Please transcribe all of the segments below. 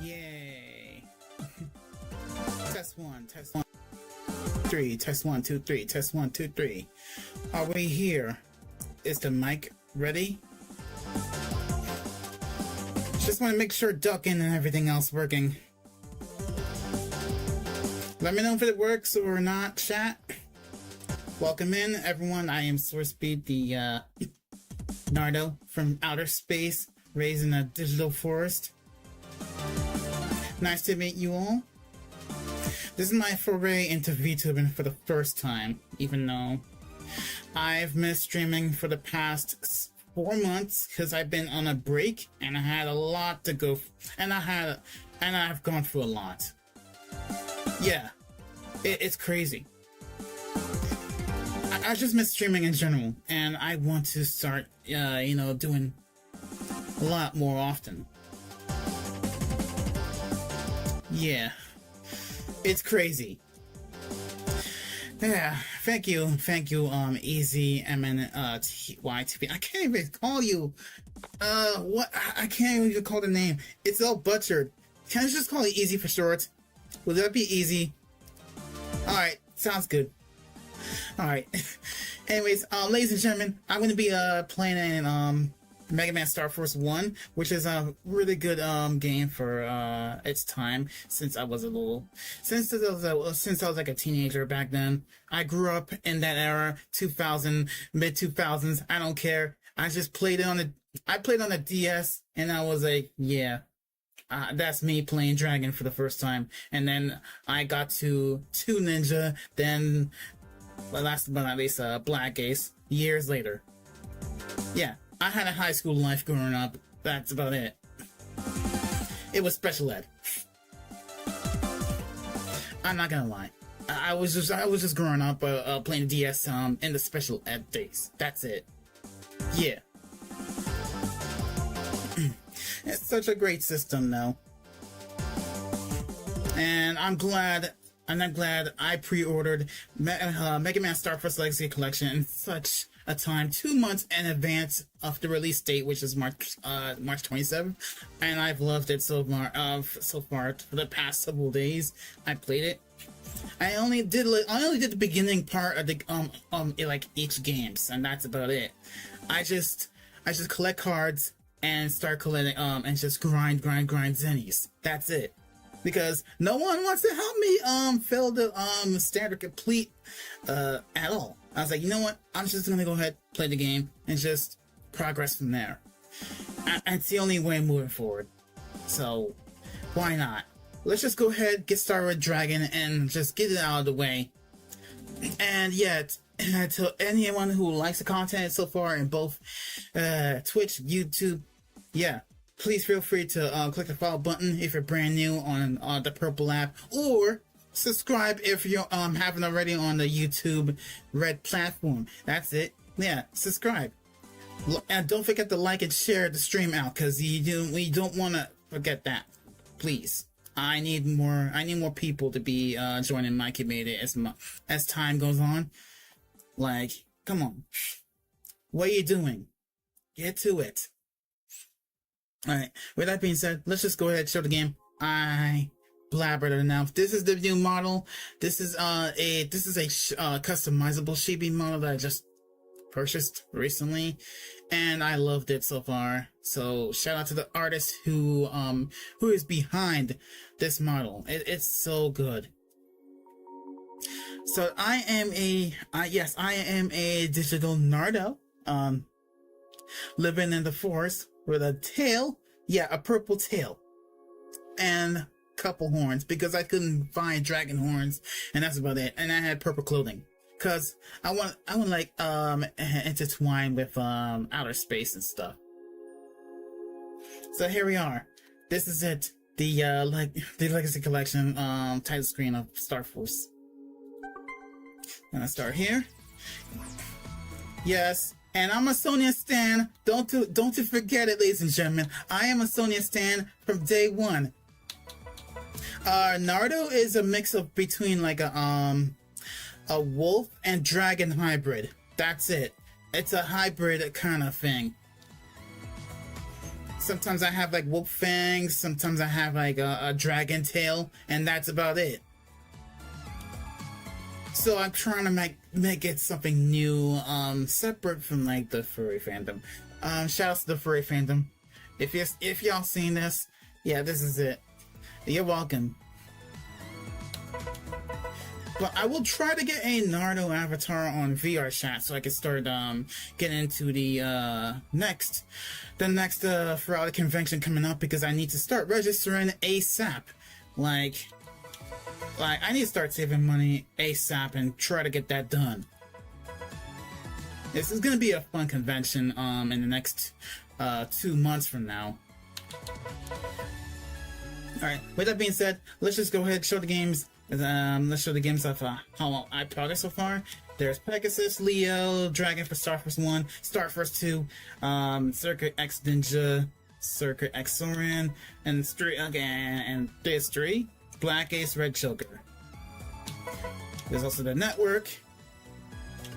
Yay. Test one, test one, three, test one, two, three, test one, two, three. Are we here? Is the mic ready? Just want to make sure ducking and everything else working. Let me know if it works or not, chat. Welcome in, everyone. I am Soar Speed, the Nardo from outer space, raised in a digital forest. Nice to meet you all. This is my foray into VTubing for the first time, even though I've missed streaming for the past 4 months because I've been on a break and I had a lot to go, and I've gone through a lot. Yeah, it's crazy. I just miss streaming in general, and I want to start, doing a lot more often. Yeah, it's crazy. Yeah, thank you, Easy MNTYTV. I can't even call you. What? I can't even call the name. It's all butchered. Can I just call it Easy for short? Will that be easy? All right, sounds good. All right. Anyways, ladies and gentlemen, I'm going to be playing Mega Man Star Force 1, which is a really good game for its time. Since I was like a teenager back then. I grew up in that era, 2000, mid 2000s. I don't care. I just played it on the DS, and I was like, yeah. That's me playing Dragon for the first time. And then I got to 2 Ninja, then last but not least Black Ace years later. Yeah, I had a high school life growing up. That's about it. It was special ed. I'm not gonna lie. I was just growing up playing DS in the special ed days. That's it. Yeah. It's such a great system, though. And I'm glad I pre-ordered Mega Man Star Force Legacy Collection in such a time, 2 months in advance of the release date, which is March 27th. And I've loved it so far for the past several days. I played it. I only did the beginning part of the like each games, and that's about it. I just collect cards and start collecting and just grind zennies. That's it. Because no one wants to help me fill the standard complete at all. I was like, you know what? I'm just gonna go ahead, play the game, and just progress from there. And it's the only way moving forward. So why not? Let's just go ahead, get started with Dragon, and just get it out of the way. And yet, to anyone who likes the content so far in both Twitch, YouTube, yeah, please feel free to click the follow button if you're brand new on the purple app, or subscribe if you haven't already on the YouTube red platform. That's it. Yeah, subscribe. And don't forget to like and share the stream out, because we don't want to forget that. Please. I need more people to be joining my community as time goes on. Like, come on. What are you doing? Get to it. Alright, with that being said, let's just go ahead and show the game. I blabbered enough. This is the new model. This is a customizable chibi model that I just purchased recently, and I loved it so far. So shout out to the artist who is behind this model. It's so good. So I am a digital Nardo, living in the forest with a tail, a purple tail, and a couple horns, because I couldn't find dragon horns, and that's about it. And I had purple clothing, cause I want like intertwine with outer space and stuff. So here we are. This is it. The Legacy Collection title screen of Star Force. Gonna start here. Yes. And I'm a Sonya stan. Don't you forget it, ladies and gentlemen. I am a Sonya stan from day one. Nardo is a mix of between like a wolf and dragon hybrid. That's it. It's a hybrid kind of thing. Sometimes I have like wolf fangs, sometimes I have like a dragon tail, and that's about it. So I'm trying to make it something new, separate from like the furry fandom. Shouts to the furry fandom. If y'all seen this, yeah, this is it. You're welcome. But I will try to get a Naruto avatar on VR chat so I can start getting into the next Ferrari convention coming up, because I need to start registering ASAP. Like I need to start saving money ASAP and try to get that done. This is gonna be a fun convention in the next 2 months from now. Alright, with that being said, let's just go ahead and show the games. Let's show the games of how I progress so far. There's Pegasus, Leo, Dragon for Star Force 1, Star Force 2, Circuit X Ninja, Circuit X Soran, and there's 3, Black Ace, Red Joker. There's also the network.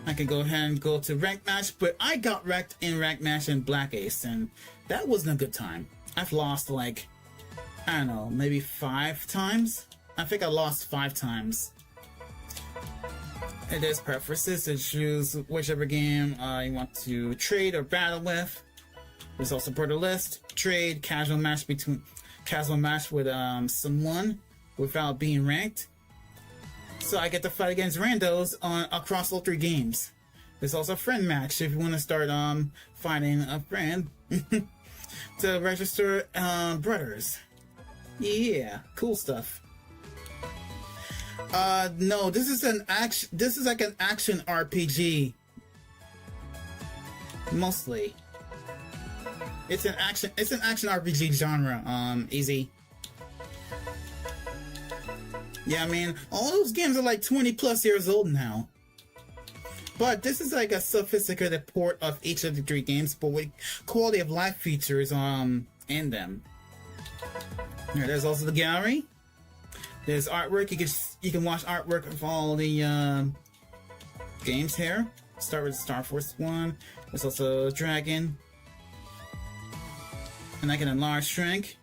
I can go ahead and go to Rank Match, but I got wrecked in Rank Match in Black Ace, and that wasn't a good time. I've lost like, I don't know, maybe 5 times? I think I lost 5 times. And there's preferences to choose whichever game you want to trade or battle with. There's also border list, trade, casual match with someone without being ranked. So I get to fight against randos across all 3 games. There's also a friend match if you want to start fighting a friend to register brothers. Yeah, cool stuff. No, this is like an action RPG. Mostly. It's an action RPG genre, easy. Yeah, I mean, all those games are like 20 plus years old now. But this is like a sophisticated port of each of the 3 games, but with quality of life features in them. Here, there's also the gallery. There's artwork. You can watch artwork of all the games here. Start with Star Force 1. There's also Dragon. And I can enlarge, shrink.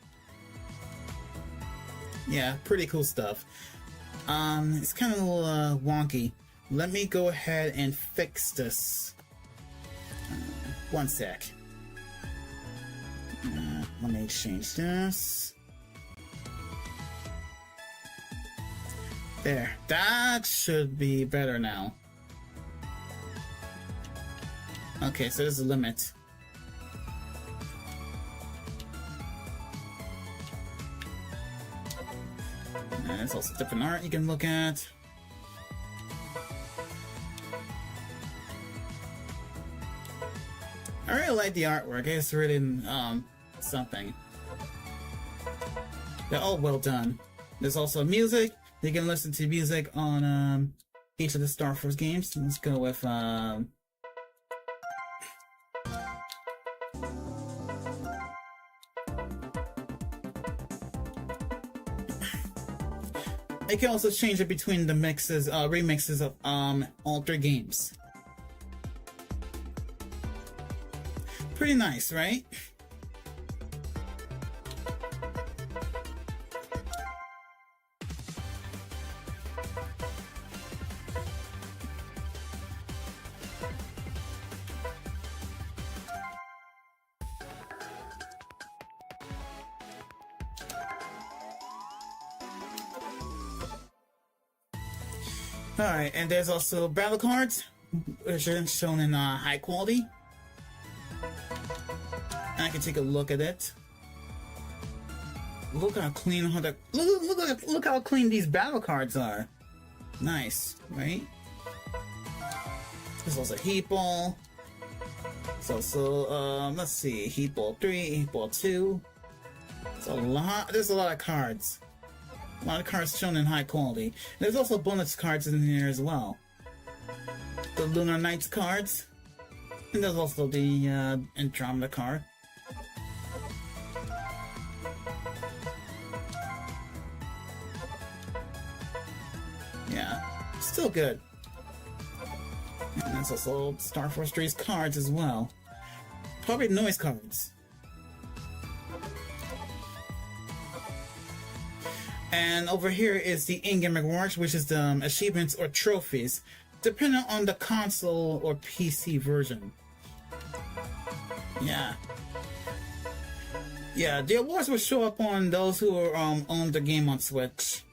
Yeah, pretty cool stuff. It's kind of a little wonky. Let me go ahead and fix this. One sec. Let me change this. There. That should be better now. Okay, so there's a limit. And there's also different art you can look at. I really like the artwork. It's really something. They're all well done. There's also music. You can listen to music on each of the Star Force games. Let's go with you can also change it between the remixes of all 3 games. Pretty nice, right? Alright, and there's also battle cards, which are shown in high quality. And I can take a look at it. Look how clean look how clean these battle cards are. Nice, right? There's also Heat Ball. There's also let's see, Heat Ball 3, Heat Ball 2. There's a lot of cards. A lot of cards shown in high quality. There's also bonus cards in here as well. The Lunar Knights cards. And there's also the Andromeda card. Yeah, still good. And there's also Star Force 3's cards as well. Probably noise cards. And over here is the in-game rewards, which is the achievements or trophies, depending on the console or PC version. Yeah. Yeah, the awards will show up on those who own the game on Switch.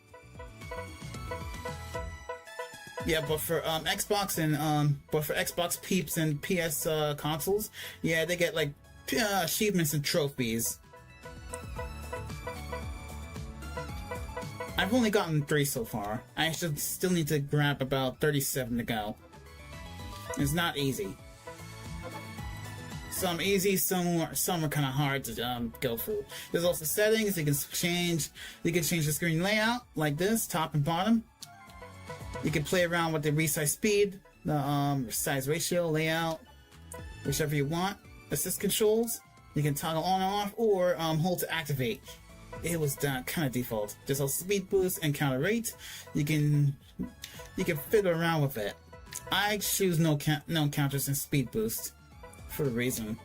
Yeah, but for Xbox peeps and PS consoles, yeah, they get like achievements and trophies. I've only gotten 3 so far. I should still need to grab about 37 to go. It's not easy. Some easy, some are kind of hard to go through. There's also settings you can change. You can change the screen layout like this, top and bottom. You can play around with the resize speed, the size ratio, layout, whichever you want. Assist controls, you can toggle on and off, or hold to activate. It was done kind of default. There's also speed boost and counter rate. You can fiddle around with it. I choose no counters and speed boost for the reason.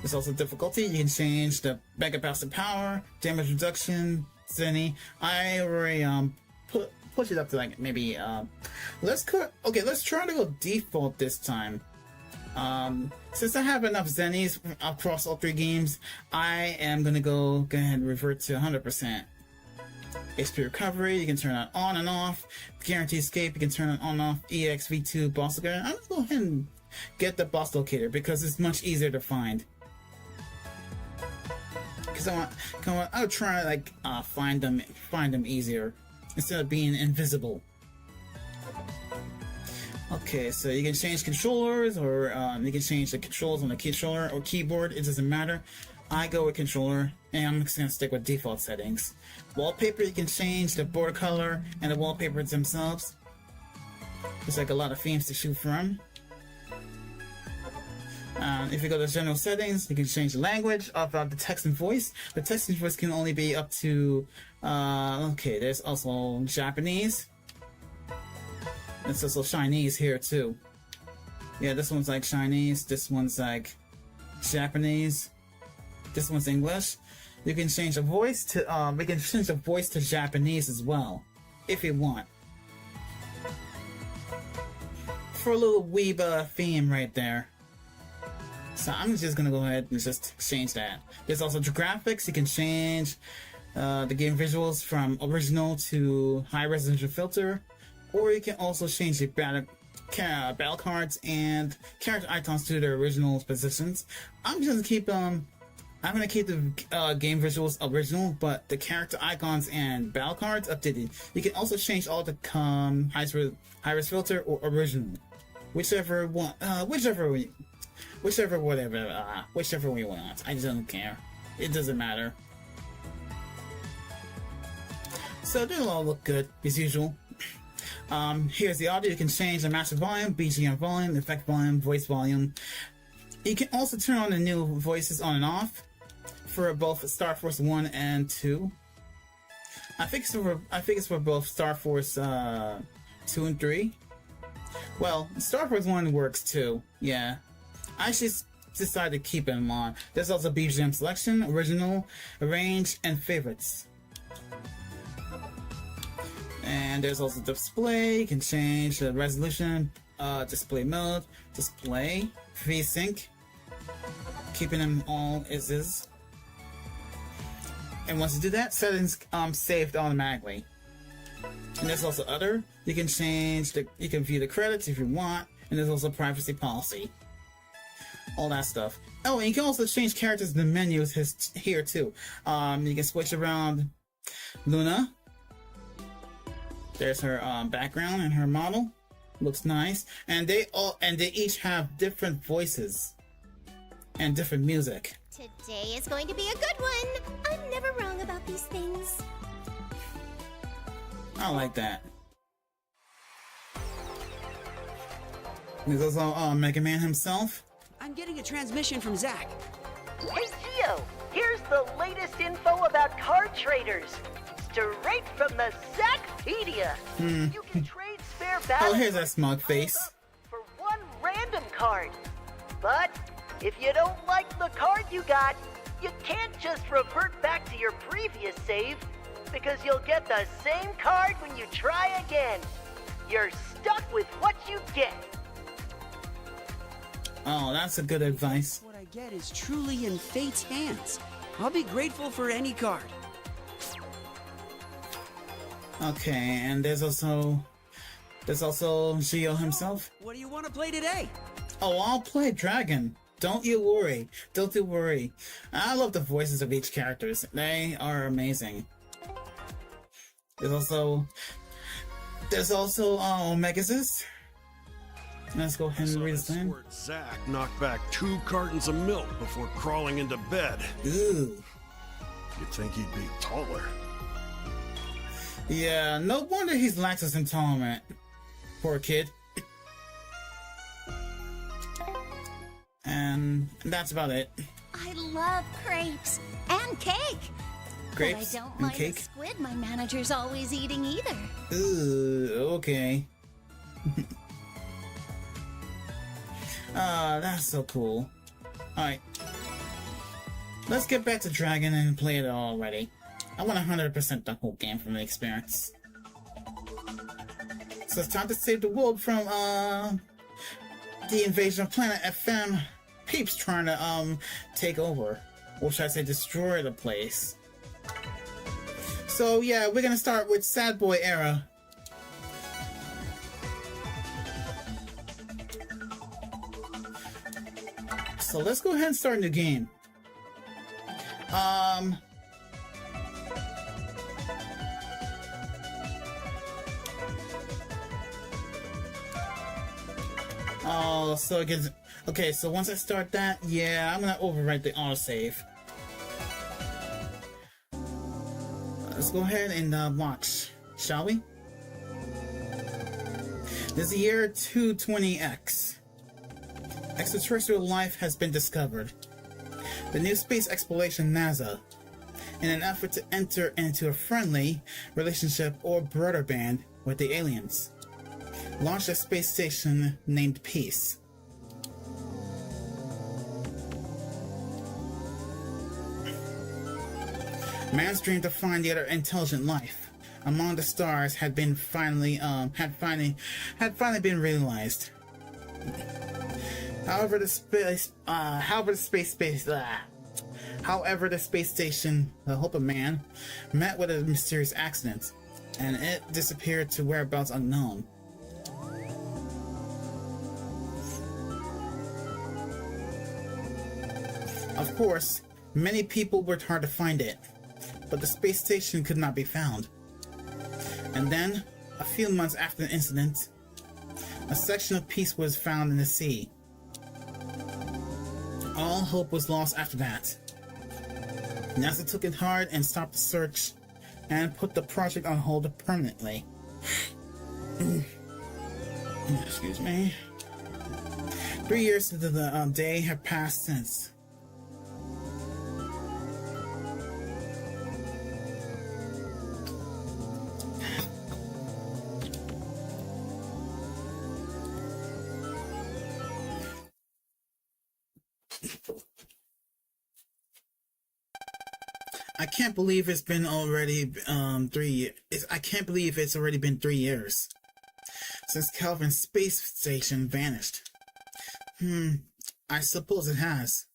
There's also difficulty. You can change the megaburst of power, damage reduction, Zenny. I already push it up to like maybe let's try to go default this time. Since I have enough Zennies across all 3 games, I am gonna go ahead and revert to 100%. HP recovery, you can turn that on and off. Guarantee escape, you can turn it on and off. EXV2 boss locator. I'm gonna go ahead and get the boss locator because it's much easier to find. Because I'll try to like find them easier instead of being invisible. Okay, so you can change controllers, or you can change the controls on the controller or keyboard. It doesn't matter. I go with controller, and I'm just gonna stick with default settings. Wallpaper, you can change the border color and the wallpapers themselves. There's like a lot of themes to shoot from. If you go to general settings, you can change the language of the text and voice. The text and voice can only be up to okay, there's also Japanese. There's also Chinese here too. Yeah, this one's like Chinese, this one's like Japanese, this one's English. You can change the voice to we can change the voice to Japanese as well, if you want. For a little weeb theme right there. So I'm just gonna go ahead and just change that. There's also the graphics. You can change the game visuals from original to high resolution filter, or you can also change the battle cards and character icons to their original positions. I'm gonna keep the game visuals original, but the character icons and battle cards updated. You can also change all the high res filter or original, whichever one, whichever we want. I don't care. It doesn't matter. So they'll all look good as usual. Here's the audio. You can change the master volume, BGM volume, effect volume, voice volume. You can also turn on the new voices on and off for both Star Force 1 and 2. I think it's for both Star Force 2 and 3. Well, Star Force 1 works too. Yeah. I just decided to keep them on. There's also BGM selection, original, arrange, and favorites. And there's also display. You can change the resolution, display mode, display, VSync, keeping them all as is. And once you do that, settings saved automatically. And there's also other. You can change you can view the credits if you want, and there's also privacy policy. All that stuff. Oh, and you can also change characters in the menus here too. You can switch around Luna. There's her background and her model. Looks nice. And they each have different voices and different music. Today is going to be a good one. I'm never wrong about these things. I like that. There's also Mega Man himself. I'm getting a transmission from Zach. Hey Gio, here's the latest info about card traders. Straight from the Zachpedia. You can trade spare battle Oh, here's that smug face. for one random card. But if you don't like the card you got, you can't just revert back to your previous save. because you'll get the same card when you try again. You're stuck with what you get. Oh, that's a good advice. What I get is truly in fate's hands. I'll be grateful for any card. Okay, and there's also Gio himself. What do you want to play today? Oh, I'll play Dragon. Don't you worry. Don't you worry. I love the voices of each characters. They are amazing. There's also Megasis. Let's go ahead and read his name. Zach knocked back 2 cartons of milk before crawling into bed. Ooh. You'd think he'd be taller. Yeah, no wonder he's lactose intolerant. Poor kid. And that's about it. I love crepes and cake. Grapes but I don't and mind cake? the squid my manager's always eating either. Ooh, okay. That's so cool. Alright. Let's get back to Dragon and play it already. I want 100% the whole game from the experience. So it's time to save the world from, the invasion of planet FM peeps trying to, take over. Or should I say destroy the place. So yeah, we're gonna start with Sad Boy era. So let's go ahead and start a new game. Oh, so it gets... Okay, so once I start that, yeah, I'm gonna overwrite the autosave. Let's go ahead and watch, shall we? This is the year 220X. Extraterrestrial life has been discovered. The new space exploration NASA, in an effort to enter into a friendly relationship or brother band with the aliens, launched a space station named Peace. Man's dream to find the other intelligent life among the stars had finally been realized. However, the space station, the Hope of Man, met with a mysterious accident, and it disappeared to whereabouts unknown. Of course, many people worked hard to find it, but the space station could not be found. And then, a few months after the incident, a section of Peace was found in the sea. All hope was lost after that. NASA took it hard and stopped the search and put the project on hold permanently. Excuse me. 3 years to the day have passed since. I can't believe it's been already 3 years. I can't believe it's already been 3 years since Calvin's space station vanished. I suppose it has.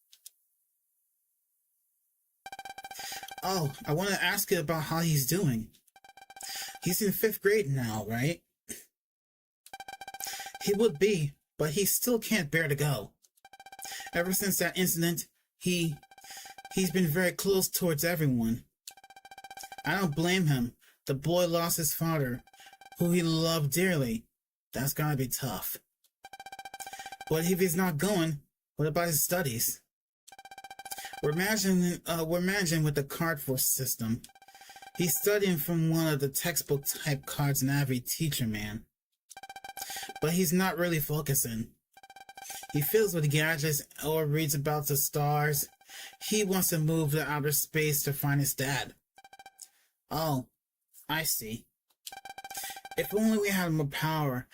Oh, I want to ask you about how he's doing. He's in 5th grade now, right? He would be, but he still can't bear to go. Ever since that incident, he's been very close towards everyone. I don't blame him. The boy lost his father, who he loved dearly. That's gotta be tough. But if he's not going, what about his studies? We're managing with the card force system. He's studying from one of the textbook type cards in every teacher, man. But he's not really focusing. He fills with gadgets or reads about the stars. He wants to move to outer space to find his dad. Oh, I see. If only we had more power,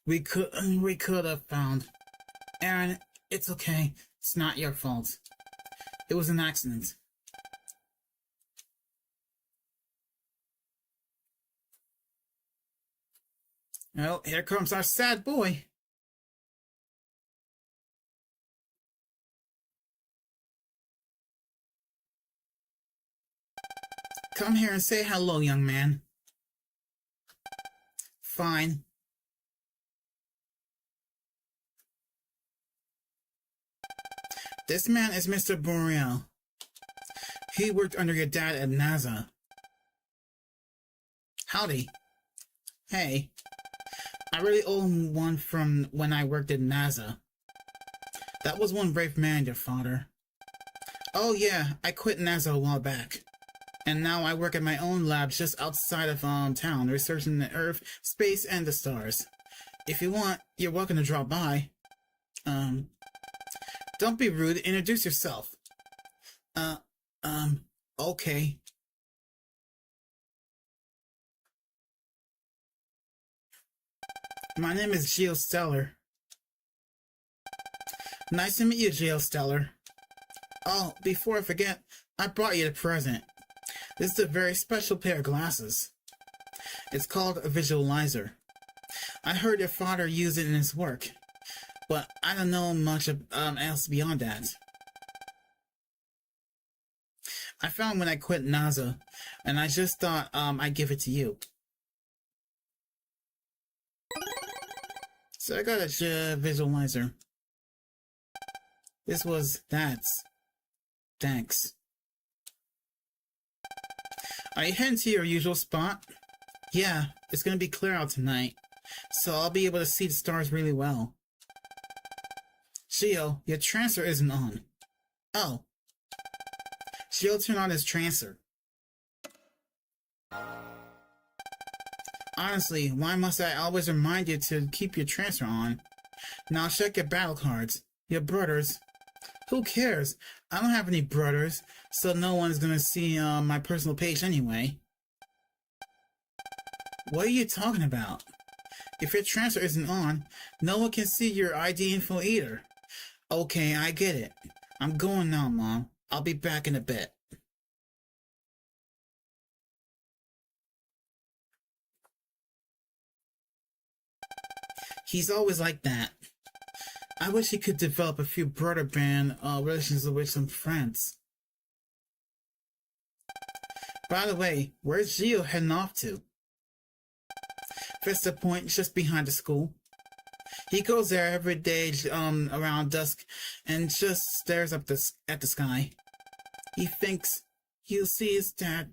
we could have found. Aaron, it's okay. It's not your fault. It was an accident. Oh, here comes our sad boy. Come here and say hello, young man. Fine. This man is Mr. Boreal. He worked under your dad at NASA. Howdy. Hey. I really owe him one from when I worked at NASA. That was one brave man, your father. Oh yeah, I quit NASA a while back. And now I work at my own lab just outside of town, researching the Earth, space, and the stars. If you want, you're welcome to drop by. Don't be rude, introduce yourself. Okay. My name is Geostellar. Nice to meet you, Geostellar. Oh, before I forget, I brought you a present. This is a very special pair of glasses. It's called a visualizer. I heard your father used it in his work, but I don't know much else beyond that. I found when I quit NASA, and I just thought I'd give it to you. So I got a visualizer. This was that's. Thanks. Are you heading to your usual spot? Yeah, it's gonna be clear out tonight, so I'll be able to see the stars really well. Geo, your transfer isn't on. Oh. Geo turned on his transfer. Honestly, why must I always remind you to keep your transfer on? Now check your battle cards. Your brothers. Who cares? I don't have any brothers, so no one's gonna see my personal page anyway. What are you talking about? If your transfer isn't on, no one can see your ID info either. Okay, I get it. I'm going now, Mom. I'll be back in a bit. He's always like that. I wish he could develop a few brother band relations with some friends. By the way, where's Geo heading off to? Vista Point, just behind the school. He goes there every day around dusk and just stares up at the sky. He thinks he'll see his dad.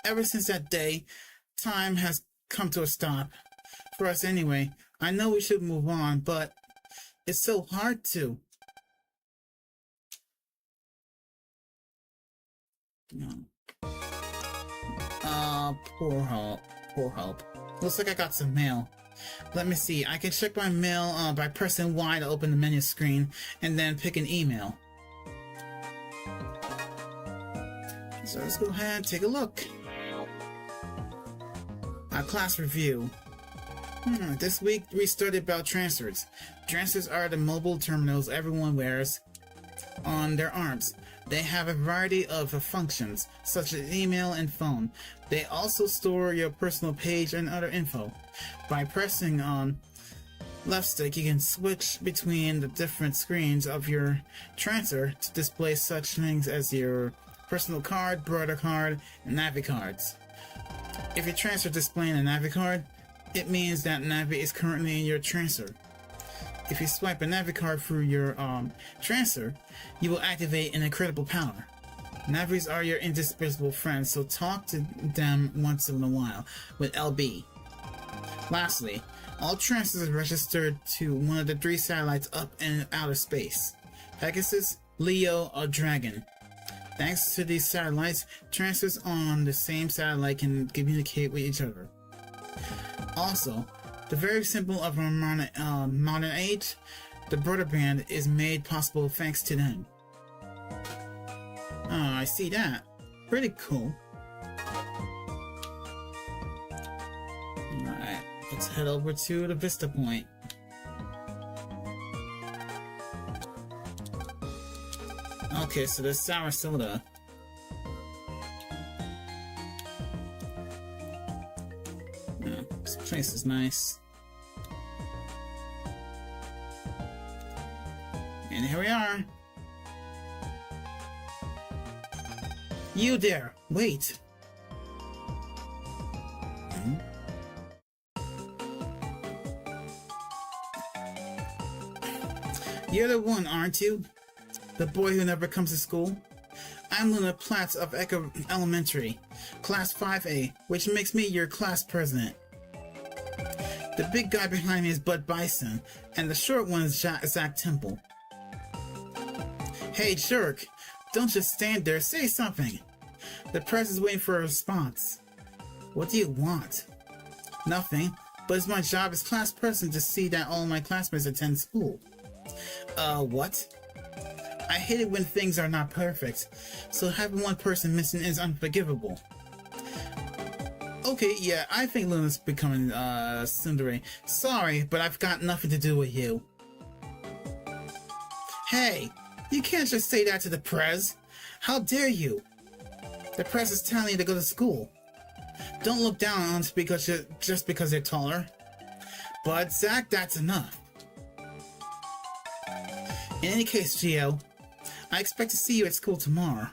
Ever since that day, time has come to a stop. For us anyway. I know we should move on, but it's so hard to. No. Poor Hope. Looks like I got some mail. Let me see. I can check my mail by pressing Y to open the menu screen and then pick an email. So let's go ahead and take a look. Our class review. This week we studied about transfers. Transfers are the mobile terminals everyone wears on their arms. They have a variety of functions, such as email and phone. They also store your personal page and other info. By pressing on left stick, you can switch between the different screens of your transfer to display such things as your personal card, brother card, and Navi cards. If your transfer displaying a Navi card, it means that Navi is currently in your transfer. If you swipe a Navi card through your transfer, you will activate an incredible power. Navis are your indispensable friends, so talk to them once in a while with LB. Lastly, all transfers are registered to one of the 3 satellites up in outer space: Pegasus, Leo, or Dragon. Thanks to these satellites, transfers on the same satellite can communicate with each other. Also, the very symbol of our modern age, the brother band, is made possible thanks to them. Oh, I see that. Pretty cool. Alright, let's head over to the Vista Point. Okay, so there's sour soda. This is nice. And here we are. You there! Wait! You're the one, aren't you? The boy who never comes to school? I'm Luna Platts of Echo Elementary, Class 5A, which makes me your class president. The big guy behind me is Bud Bison, and the short one is Zach Temple. Hey, jerk! Don't just stand there, say something! The press is waiting for a response. What do you want? Nothing, but it's my job as class president to see that all my classmates attend school. What? I hate it when things are not perfect, so having one person missing is unforgivable. Okay, yeah, I think Luna's becoming, tsundere. Sorry, but I've got nothing to do with you. Hey, you can't just say that to the press. How dare you? The press is telling you to go to school. Don't look down on us just because they're taller. But Zach, that's enough. In any case, Gio, I expect to see you at school tomorrow.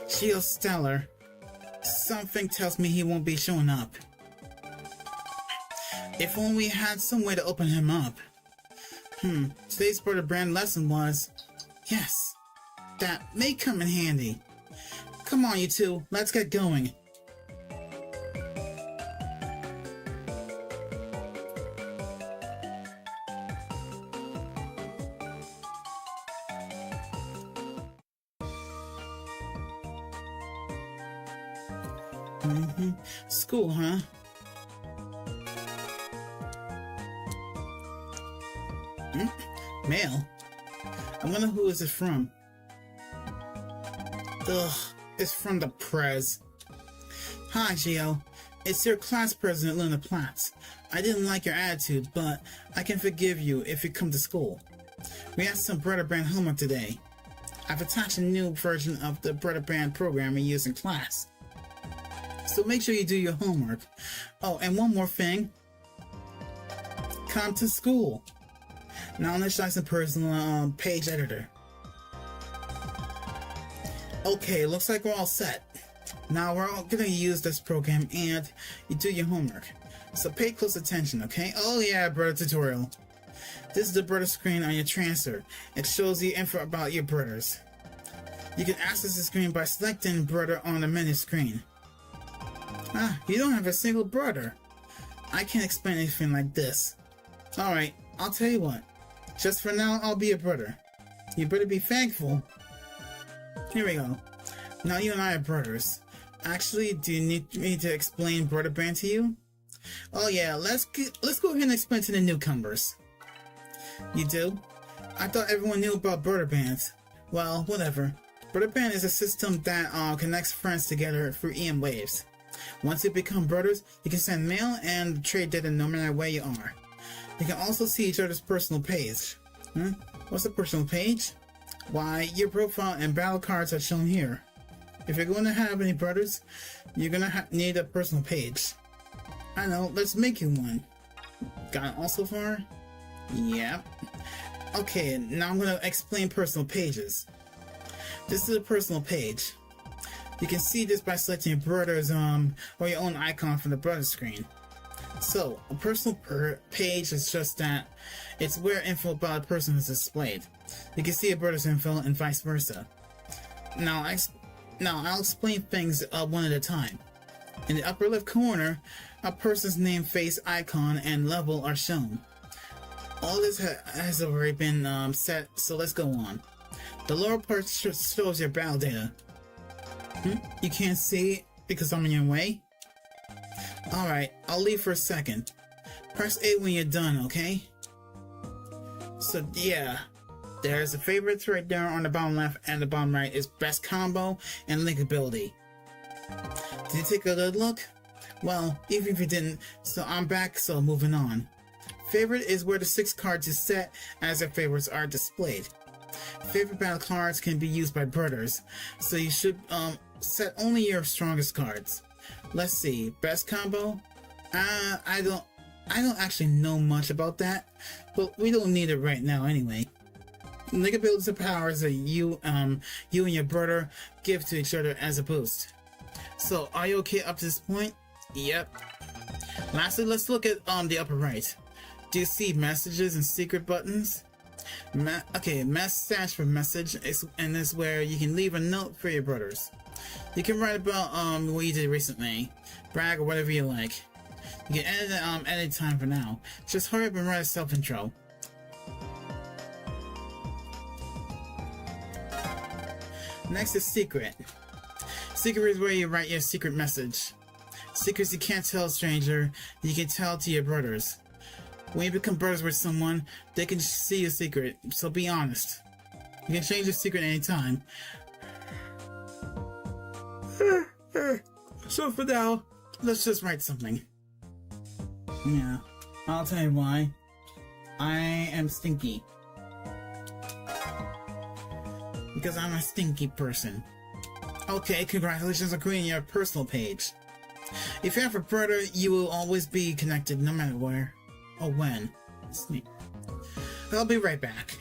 Gio Stellar. Something tells me he won't be showing up. If only we had some way to open him up. Today's Brother Brand lesson was... Yes, that may come in handy. Come on, you two, let's get going. School, huh? Mail? I wonder who is it from? Ugh, it's from the press. Hi, Gio. It's your class president, Luna Platts. I didn't like your attitude, but I can forgive you if you come to school. We had some Brother Brand homework today. I've attached a new version of the Brother Brand program we use in class. So make sure you do your homework. Oh, and one more thing. Come to school. Now let's try some personal page editor. Okay, looks like we're all set. Now we're all gonna use this program and you do your homework. So pay close attention, okay? Oh yeah, brother tutorial. This is the brother screen on your transfer. It shows you info about your brothers. You can access the screen by selecting brother on the menu screen. Ah, you don't have a single brother. I can't explain anything like this. Alright, I'll tell you what. Just for now, I'll be a brother. You better be thankful. Here we go. Now you and I are brothers. Actually, do you need me to explain Brother Brand to you? Oh yeah, let's go ahead and explain to the newcomers. You do? I thought everyone knew about Brother Bands. Well, whatever. Brother Band is a system that connects friends together through EM waves. Once you become brothers, you can send mail and trade data no matter where you are. You can also see each other's personal page. What's a personal page? Why, your profile and battle cards are shown here. If you're going to have any brothers, you're going to need a personal page. I know, let's make you one. Got it all so far? Yep. Okay, now I'm going to explain personal pages. This is a personal page. You can see this by selecting your brother's or your own icon from the brother screen. So, a personal page is just that. It's where info about a person is displayed. You can see a brother's info and vice versa. Now I'll explain things one at a time. In the upper left corner, a person's name, face, icon, and level are shown. All this has already been set, so let's go on. The lower part shows your battle data. You can't see because I'm in your way? Alright, I'll leave for a second. Press A when you're done, okay? So yeah, there's the favorites right there on the bottom left, and the bottom right is best combo and linkability. Did you take a good look? Well, even if you didn't, so I'm back, so moving on. Favorite is where the 6 cards is set as their favorites are displayed. Favorite battle cards can be used by brothers, so you should set only your strongest cards. Let's see, best combo? I don't actually know much about that, but we don't need it right now anyway. Link abilities and powers that you and your brother give to each other as a boost. So, are you okay up to this point? Yep. Lastly, let's look at the upper right. Do you see messages and secret buttons? Message for message and this is where you can leave a note for your brothers. You can write about what you did recently, brag or whatever you like. You can edit it any time for now. Just hurry up and write a self-intro. Next is secret. Secret is where you write your secret message. Secrets you can't tell a stranger, you can tell to your brothers. When you become brothers with someone, they can see your secret, so be honest. You can change your secret anytime. So for now, let's just write something. Yeah, I'll tell you why. I am stinky. Because I'm a stinky person. Okay, congratulations on creating your personal page. If you have a brother, you will always be connected no matter where or when. It's neat. I'll be right back.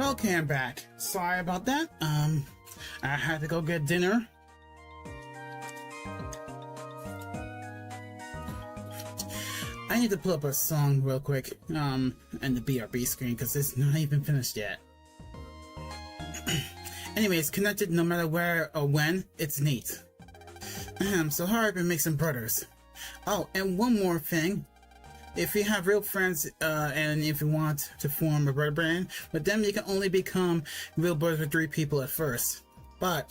Okay, I'm back. Sorry about that. I had to go get dinner. I need to pull up a song real quick, and the BRB screen, because it's not even finished yet. Anyways, connected no matter where or when, it's neat. So hurry up and make some brothers. Oh, and one more thing. If you have real friends, and if you want to form a brother brand, with them you can only become real brothers with 3 people at first. But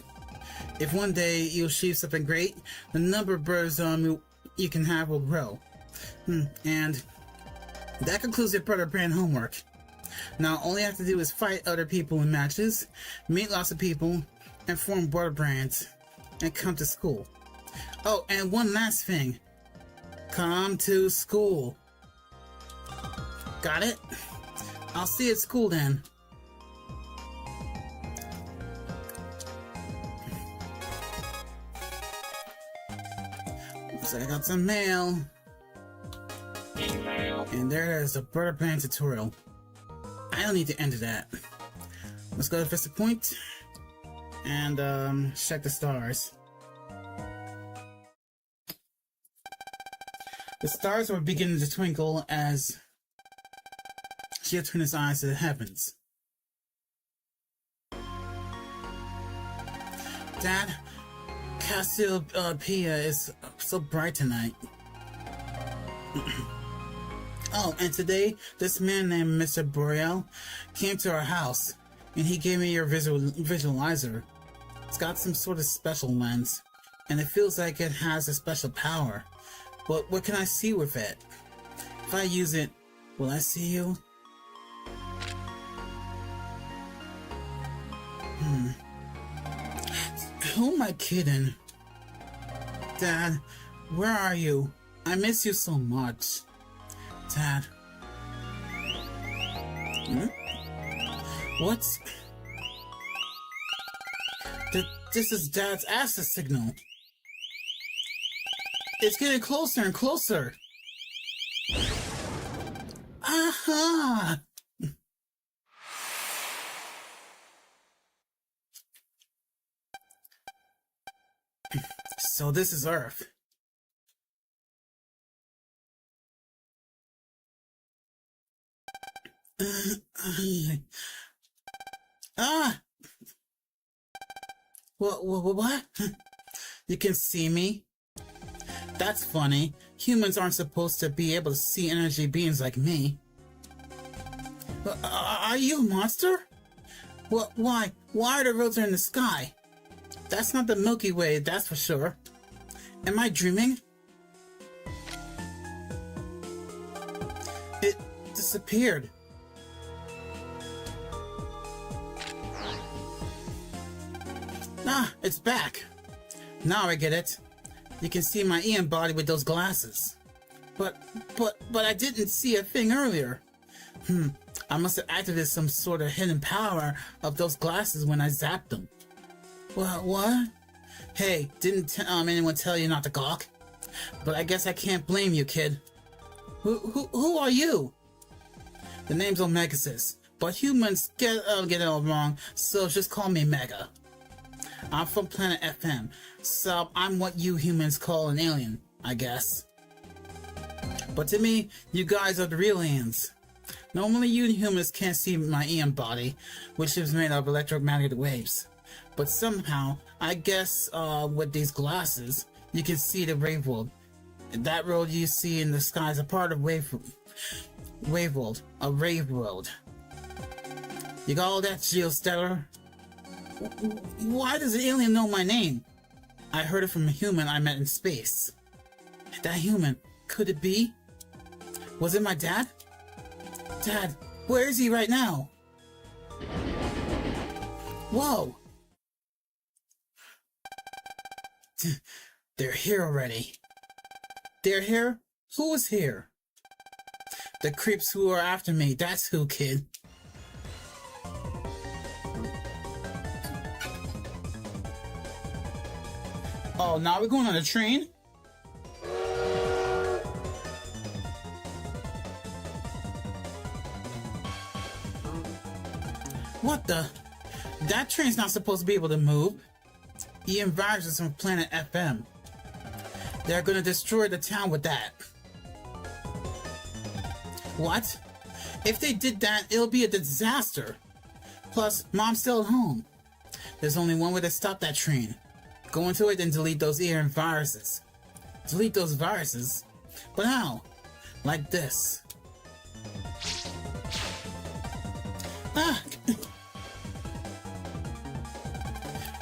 if one day you achieve something great, the number of brothers you can have will grow. And that concludes your brother brand homework. Now all you have to do is fight other people in matches, meet lots of people, and form brother brands, and come to school. Oh, and one last thing. Come to school. Got it? I'll see you at school then. Looks like I got some mail. And there's a brother brand tutorial. I don't need to enter that. Let's go to Vista Point and check the stars. The stars were beginning to twinkle as she turned his eyes to the heavens. Dad, Cassiopeia is so bright tonight. Oh, and today, this man named Mr. Boreal came to our house, and he gave me your visualizer. It's got some sort of special lens, and it feels like it has a special power. But what can I see with it? If I use it, will I see you? Who am I kidding? Dad, where are you? I miss you so much. Dad. What's... This is Dad's access signal. It's getting closer and closer. Aha! So this is Earth. Ah! What? You can see me? That's funny. Humans aren't supposed to be able to see energy beings like me. Are you a monster? Why? Why are the roads in the sky? That's not the Milky Way, that's for sure. Am I dreaming? It disappeared. Ah, it's back. Now I get it. You can see my Ian body with those glasses. But I didn't see a thing earlier. I must have activated some sort of hidden power of those glasses when I zapped them. What? Hey, didn't anyone tell you not to gawk? But I guess I can't blame you, kid. Who are you? The name's Omegasis, but humans get it all wrong, so just call me Mega. I'm from planet FM, so I'm what you humans call an alien, I guess. But to me, you guys are the real aliens. Normally you humans can't see my Ian body, which is made of electromagnetic waves. But somehow, I guess with these glasses, you can see the wave world. That road you see in the sky is a part of wave world, a rave world. You got all that, Geostellar? Why does the alien know my name? I heard it from a human I met in space. That human, could it be? Was it my dad? Dad, where is he right now? Whoa! They're here already. They're here? Who is here? The creeps who are after me, that's who, kid. Oh, now we're going on a train? What the? That train's not supposed to be able to move. Ian viruses from planet FM. They're gonna destroy the town with that. What? If they did that, it'll be a disaster. Plus, Mom's still at home. There's only one way to stop that train. Go into it and delete those Ian viruses. Delete those viruses? But how? Like this. Ah!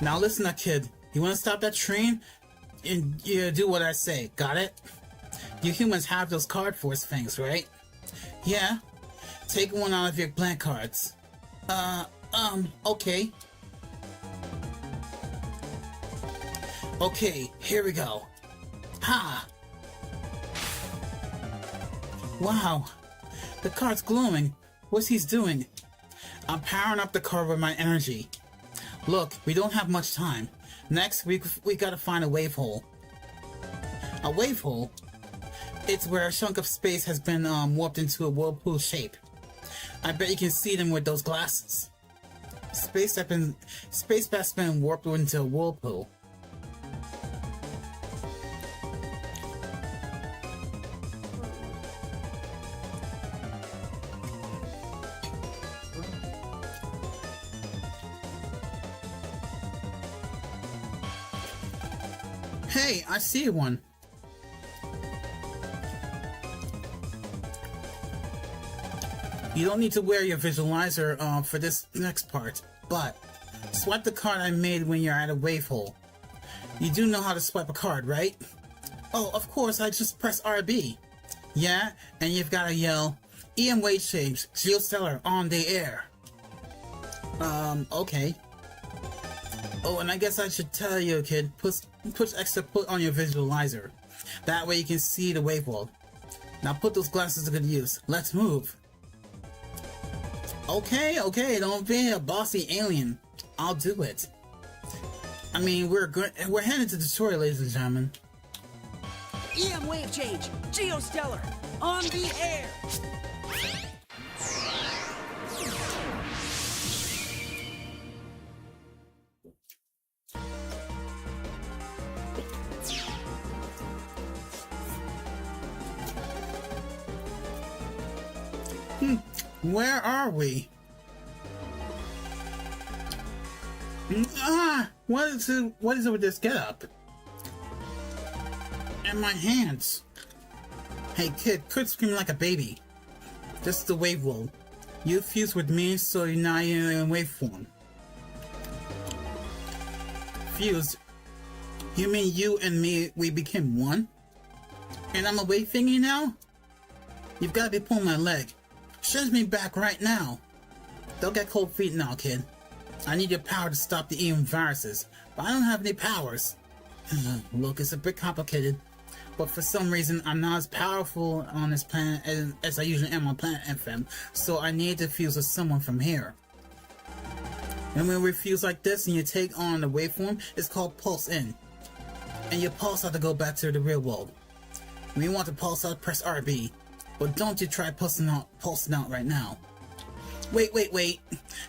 Now listen up, kid. You want to stop that train? And you do what I say. Got it? You humans have those card force things, right? Yeah. Take one out of your blank cards. Okay. Okay, here we go. Ha! Wow. The card's glowing. What's he doing? I'm powering up the card with my energy. Look, we don't have much time. Next, we gotta find a wave hole. A wave hole? It's where a chunk of space has been warped into a whirlpool shape. I bet you can see them with those glasses. Space that's been warped into a whirlpool. Hey, I see one. You don't need to wear your visualizer for this next part, but swipe the card I made when you're at a wave hole. You do know how to swipe a card, right? Oh, of course, I just press RB. Yeah, and you've got to yell, EM wave change, Geostellar on the air. Okay. Oh, and I guess I should tell you, kid, push extra put on your visualizer. That way you can see the wave world. Now put those glasses to good use. Let's move. Okay, don't be a bossy alien. I'll do it. I mean, we're headed to Detroit, ladies and gentlemen. EM wave change. Geostellar. On the air. Where are we? What is it with this getup? And my hands. Hey kid, quit screaming like a baby. This is the wave world. You fused with me, so you're now in wave form. Fused? You mean you and me, we became one? And I'm a wave thingy now? You've got to be pulling my leg. Send me back right now. Don't get cold feet now, kid. I need your power to stop the EM viruses, but I don't have any powers. Look, it's a bit complicated, but for some reason I'm not as powerful on this planet as I usually am on planet FM, so I need to fuse with someone from here. And when we fuse like this and you take on the waveform, it's called pulse in. And your pulse out to go back to the real world. When you want to pulse out, press RB. But don't you try pulsing out right now. Wait.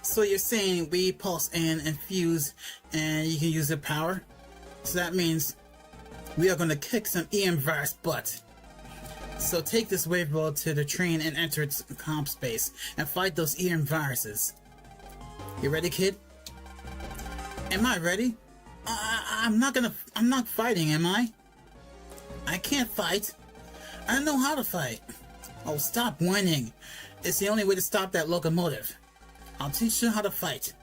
So you're saying we pulse in and fuse and you can use the power? So that means we are going to kick some EM virus butt. So take this wave world to the train and enter its comp space and fight those EM viruses. You ready, kid? Am I ready? I'm not fighting, am I? I can't fight. I don't know how to fight. Oh, stop whining. It's the only way to stop that locomotive. I'll teach you how to fight.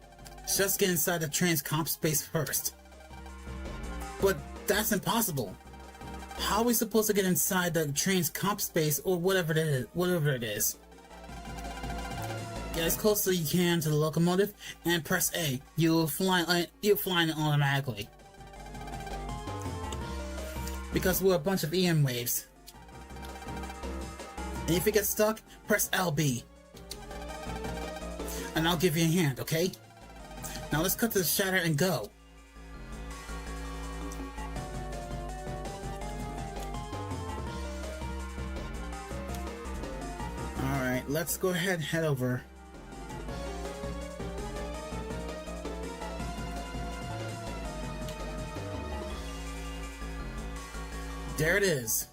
Just get inside the train's comp space first. But that's impossible. How are we supposed to get inside the train's comp space or whatever it is? Get as close as you can to the locomotive and press A. You'll fly in automatically. Because we're a bunch of EM waves. And if you get stuck, press LB. And I'll give you a hand, okay? Now let's cut to the shatter and go. Alright, let's go ahead and head over. There it is.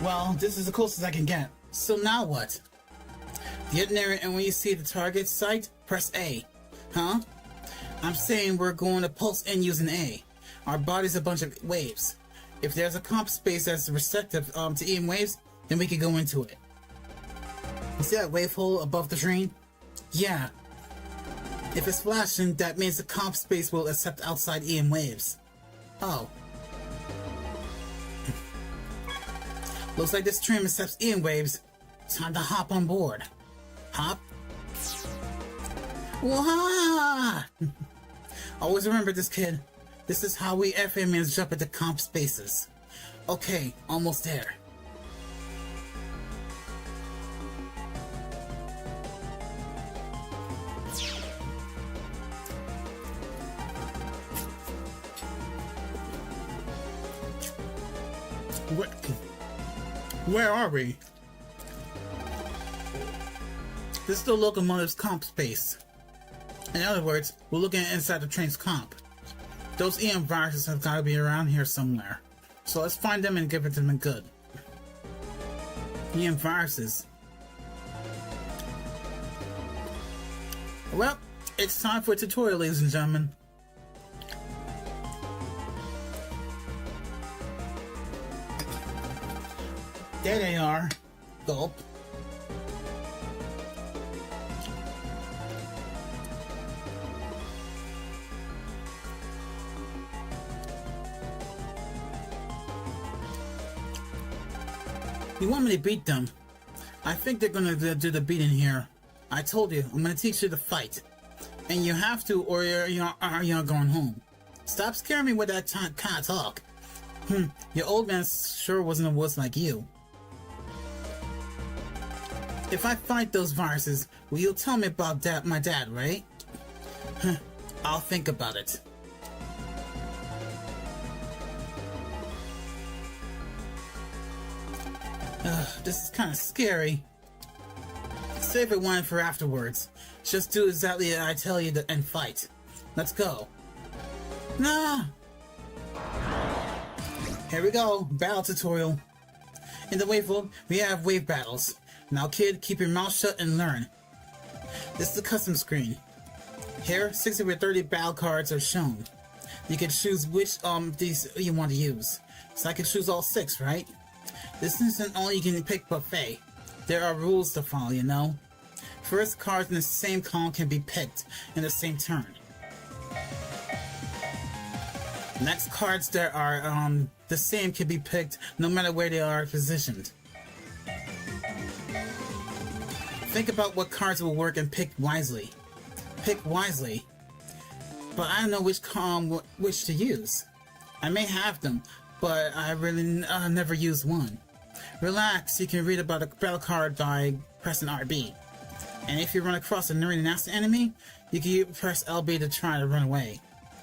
Well, this is the closest I can get. So now what? Get near it, and when you see the target site, press A. Huh? I'm saying we're going to pulse in using A. Our body's a bunch of waves. If there's a comp space that's receptive to EM waves, then we can go into it. You see that wave hole above the train? Yeah. If it's flashing, that means the comp space will accept outside EM waves. Oh. Looks like this train accepts EM waves. Time to hop on board. Hop. Wah! Always remember this, kid. This is how we FMers jump into comp spaces. Okay, almost there. Where are we? This is the locomotive's comp space. In other words, we're looking inside the train's comp. Those EM viruses have got to be around here somewhere. So let's find them and give it to them good. EM viruses. Well, it's time for a tutorial, ladies and gentlemen. There they are. Gulp. You want me to beat them? I think they're gonna do the beating here. I told you, I'm gonna teach you to fight. And you have to, or you're going home. Stop scaring me with that kind of talk. Your old man sure wasn't a wuss like you. If I fight those viruses, will you tell me about my dad, right? Huh, I'll think about it. This is kind of scary. Save it one for afterwards. Just do exactly as I tell you and fight. Let's go. Nah! Here we go, battle tutorial. In the wave world, we have wave battles. Now kid, keep your mouth shut and learn. This is the custom screen. Here, 60 or 30 battle cards are shown. You can choose which these you want to use. So I can choose all 6, right? This isn't all you can pick buffet. There are rules to follow, you know. First, cards in the same column can be picked in the same turn. Next, cards that are the same can be picked no matter where they are positioned. Think about what cards will work and pick wisely. Pick wisely. But I don't know which to use. I may have them, but I really never use one. Relax, you can read about a battle card by pressing RB. And if you run across a really nasty enemy, you can press LB to try to run away.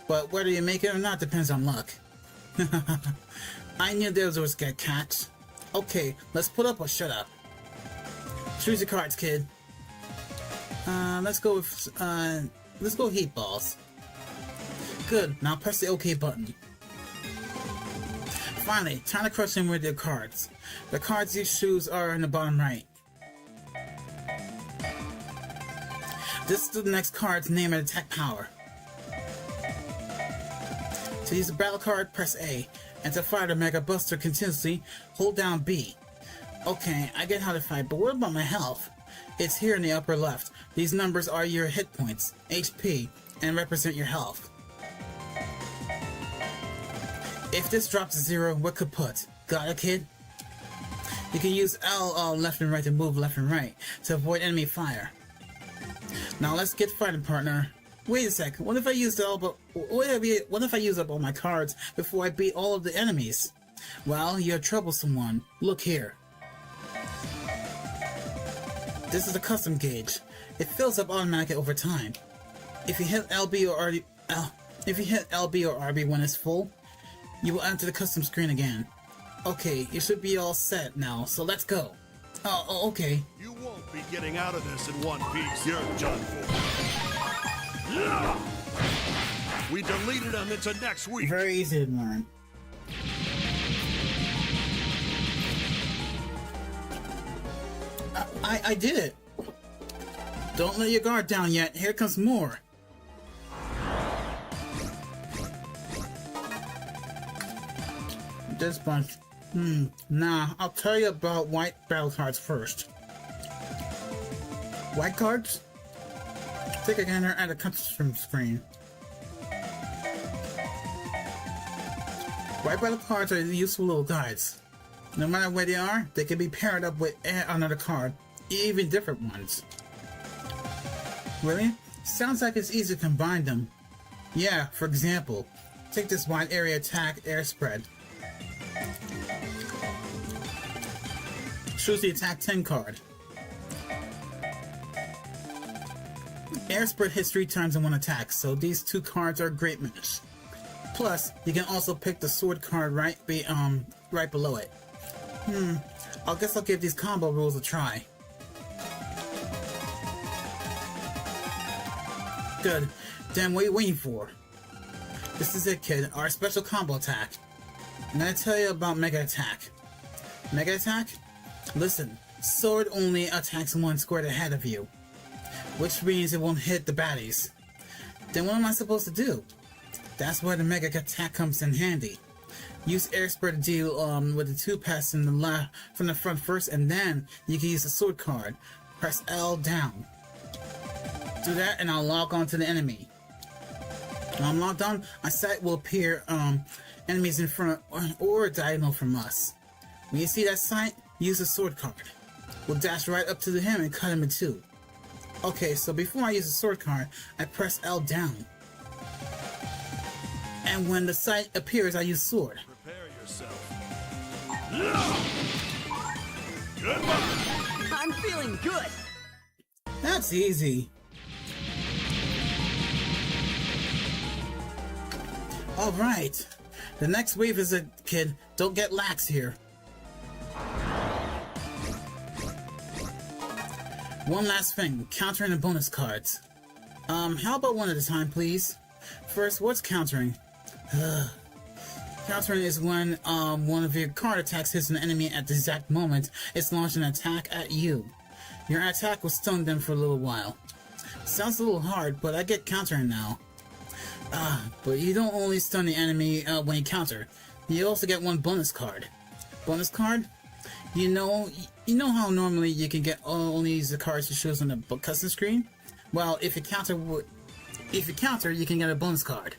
But whether you make it or not depends on luck. I knew there was a catch. Okay, let's put up or shut up. Choose your cards, kid. Let's go heat balls. Good, now press the OK button. Finally, time to crush them with your cards. The cards you choose are in the bottom right. This is the next card's name and attack power. To use a battle card, press A. And to fire the Mega Buster continuously, hold down B. Okay, I get how to fight, but what about my health? It's here in the upper left. These numbers are your hit points, HP, and represent your health. If this drops to 0, what kaput? Got it, kid? You can use L left and right to move left and right to avoid enemy fire. Now let's get fighting, partner. Wait a sec. What if I use what if I use up all my cards before I beat all of the enemies? Well, you're a troublesome one. Look here. This is a custom gauge. It fills up automatically over time. If you hit LB or RB when it's full, you will enter the custom screen again. Okay, you should be all set now, so let's go. Oh, okay. You won't be getting out of this in one piece. You're done for. We deleted them into next week. Very easy to learn. I did it. Don't let your guard down yet. Here comes more. This bunch. Nah, I'll tell you about white battle cards first. White cards? Take a gander at the custom screen. White battle cards are useful little guides. No matter where they are, they can be paired up with another card, even different ones. Really? Sounds like it's easy to combine them. Yeah, for example, take this wide area attack air spread. Choose the attack 10 card. Air spread hits 3 times in one attack, so these 2 cards are a great match. Plus, you can also pick the sword card right below it. I guess I'll give these combo rules a try. Good. Then what are you waiting for? This is it, kid. Our special combo attack. I'm gonna tell you about Mega Attack. Mega Attack? Listen, sword only attacks one square ahead of you, which means it won't hit the baddies. Then what am I supposed to do? That's where the Mega Attack comes in handy. Use air spread to deal with the 2 passes in the from the front first, and then you can use the sword card. Press L down. Do that and I'll log on to the enemy. When I'm logged on, a sight will appear enemies in front or diagonal from us. When you see that sight, use the sword card. We'll dash right up to him and cut him in 2. Okay, so before I use the sword card, I press L down. And when the sight appears, I use sword. Prepare yourself. Goodbye. I'm Feeling good. That's easy. Alright. The next wave is a kid. Don't get lax here. One last thing. Countering the bonus cards. How about one at a time, please? First, what's countering? Countering is when, one of your card attacks hits an enemy at the exact moment it's launched an attack at you. Your attack will stun them for a little while. Sounds a little hard, but I get countering now. But you don't only stun the enemy when you counter. You also get one bonus card. Bonus card? You know how normally you can get only the cards that shows on the custom screen? Well, if you counter, you can get a bonus card.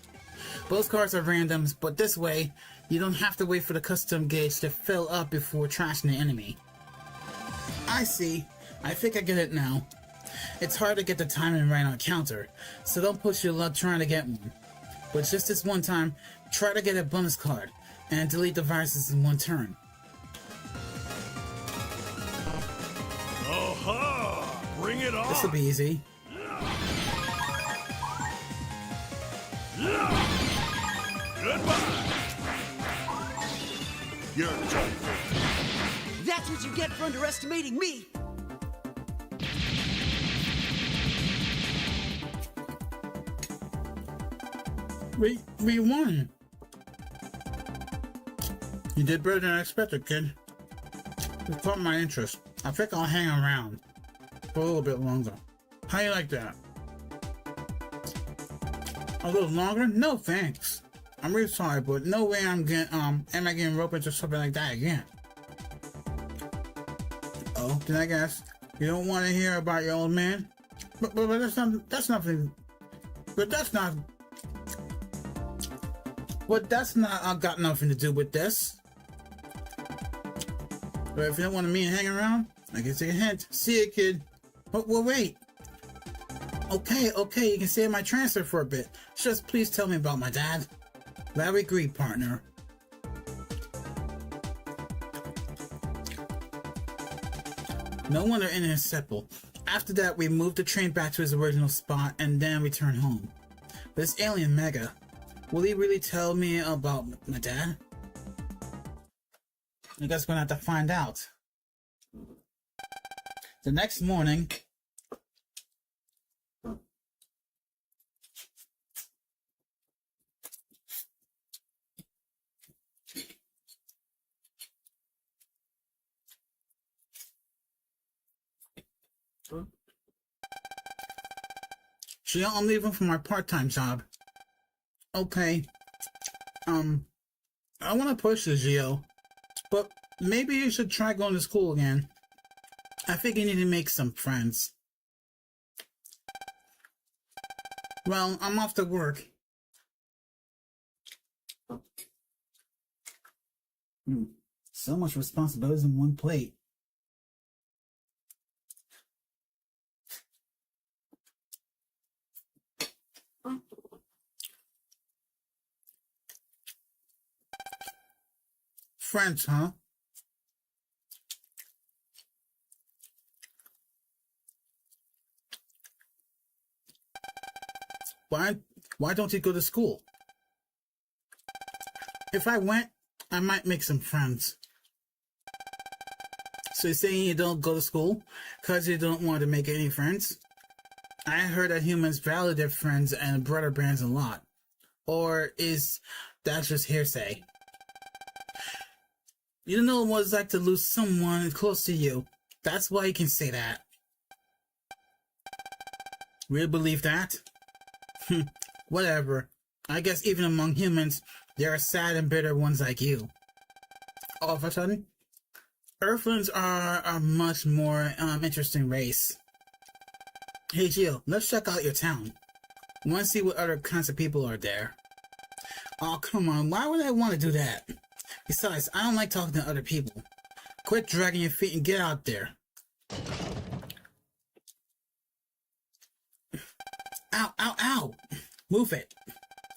Bonus cards are randoms, but this way, you don't have to wait for the custom gauge to fill up before trashing the enemy. I see. I think I get it now. It's hard to get the timing right on a counter, so don't push your luck trying to get one. But just this one time, try to get a bonus card, and delete the viruses in one turn. Aha! Bring it on! This'll be easy. Goodbye! You're done. That's what you get for underestimating me. We won! You did better than I expected, kid. You caught my interest. I think I'll hang around for a little bit longer. How you like that? A little longer? No thanks. I'm really sorry, but no way am I getting roped into something like that again. Oh, then I guess you don't want to hear about your old man? But that's nothing. But that's not got nothing to do with this. But if you don't want me to hang around, I can take a hint. See ya, kid. Oh, well, wait. Okay, you can save my transfer for a bit. Just please tell me about my dad. Glad we agreed, partner. No wonder in his sepal. After that, we moved the train back to his original spot and then returned home. This alien Mega, will he really tell me about my dad? I guess we're gonna have to find out. The next morning, Gio, I'm leaving for my part-time job. Okay. I want to push the Gio, but maybe you should try going to school again. I think you need to make some friends. Well, I'm off to work. So much responsibilities in one plate. Friends, huh? Why don't you go to school? If I went, I might make some friends. So you're saying you don't go to school because you don't want to make any friends? I heard that humans value their friends and brother bands a lot. Or is that just hearsay? You don't know what it's like to lose someone close to you. That's why you can say that. Really believe that? Whatever. I guess even among humans, there are sad and bitter ones like you. All of a sudden, Earthlings are a much more interesting race. Hey Gio, let's check out your town. Want to see what other kinds of people are there. Oh, come on, why would I want to do that? Besides, I don't like talking to other people. Quit dragging your feet and get out there. Ow, ow, ow! Move it.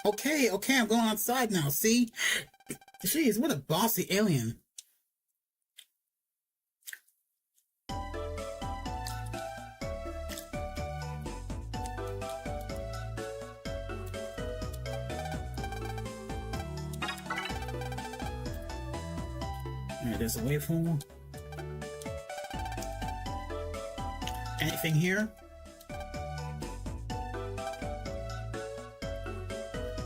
Okay, I'm going outside now, see? Jeez, what a bossy alien. Alright, there's a wavehole. Anything here?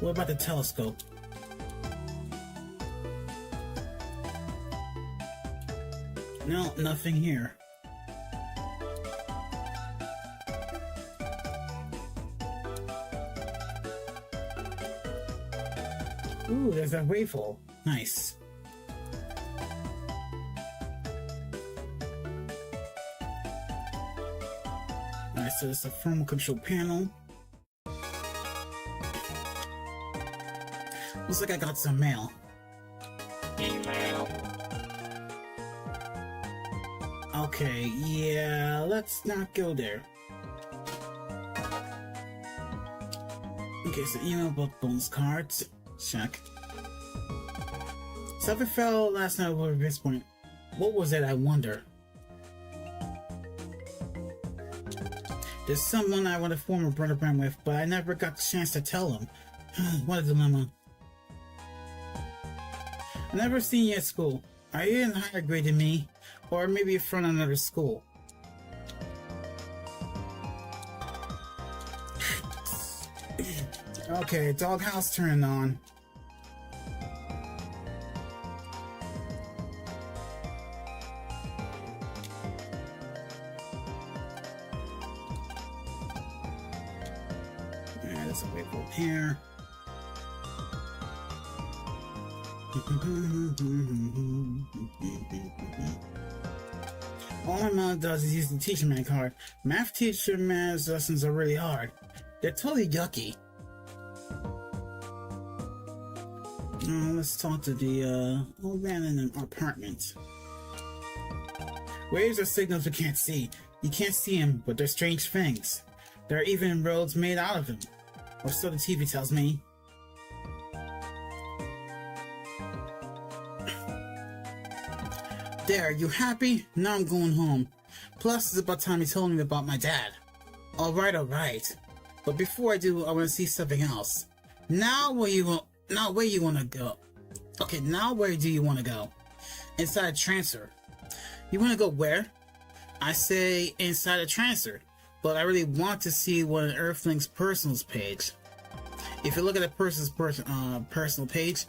What about the telescope? No, nothing here. Ooh, there's that wavehole. Nice. Alright, so it's a thermal control panel. Looks like I got some mail. Email. Okay, yeah, let's not go there. Okay, so email about bonus cards. Check. Something fell last night over this point. What was it, I wonder? There's someone I want to form a brother band with, but I never got the chance to tell him. What a dilemma. I've never seen you at school. Are you in higher grade than me? Or maybe from another school? Okay, doghouse turned on. Yeah, there's a waypoint here. All my mom does is use the teacher man card. Math teacher man's lessons are really hard. They're totally yucky. Let's talk to the old man in an apartment. Waves are signals you can't see. You can't see them, but they're strange things. There are even roads made out of them. Or so the TV tells me. There, you happy? Now I'm going home. Plus, it's about time you told me about my dad. Alright. But before I do, I want to see something else. Now where you want to go? Okay, now where do you want to go? Inside a transfer. You want to go where? I say inside a transfer, but I really want to see what an Earthling's personals page. If you look at a person's personal page,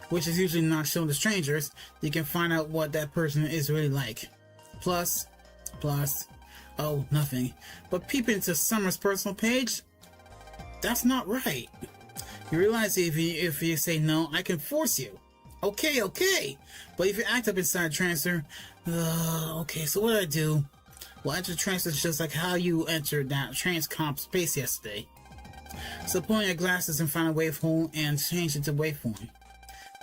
which is usually not shown to strangers, you can find out what that person is really like. Plus, oh, nothing. But peep into Summer's personal page? That's not right. You realize if you say no, I can force you. Okay. But if you act up inside transfer, okay, so what do I do? Well, enter transfer is just like how you entered that transcomp space yesterday. So put on your glasses and find a wavehole and change it to waveform.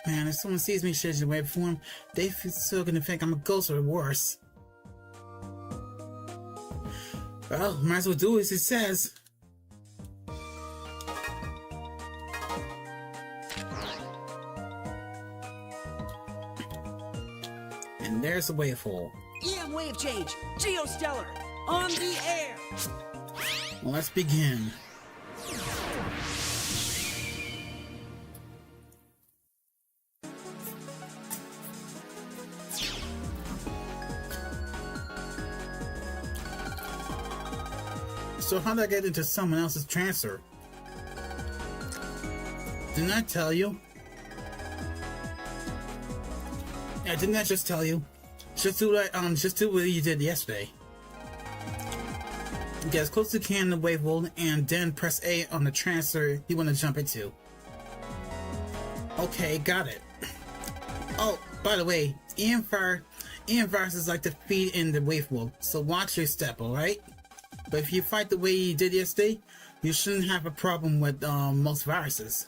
Man, if someone sees me changing the waveform, they still gonna think I'm a ghost or worse. Well, might as well do as it says. And there's the wavehole. EM wave change! Geostellar! On the air! Well, let's begin. So how did I get into someone else's transfer? Didn't I tell you? Yeah, didn't I just tell you? Just do what you did yesterday. Get as close as you can to the wavehole and then press A on the transfer you want to jump into. Okay, got it. Oh, by the way, EM viruses like to feed in the wavehole, so watch your step, alright? But if you fight the way you did yesterday, you shouldn't have a problem with most viruses.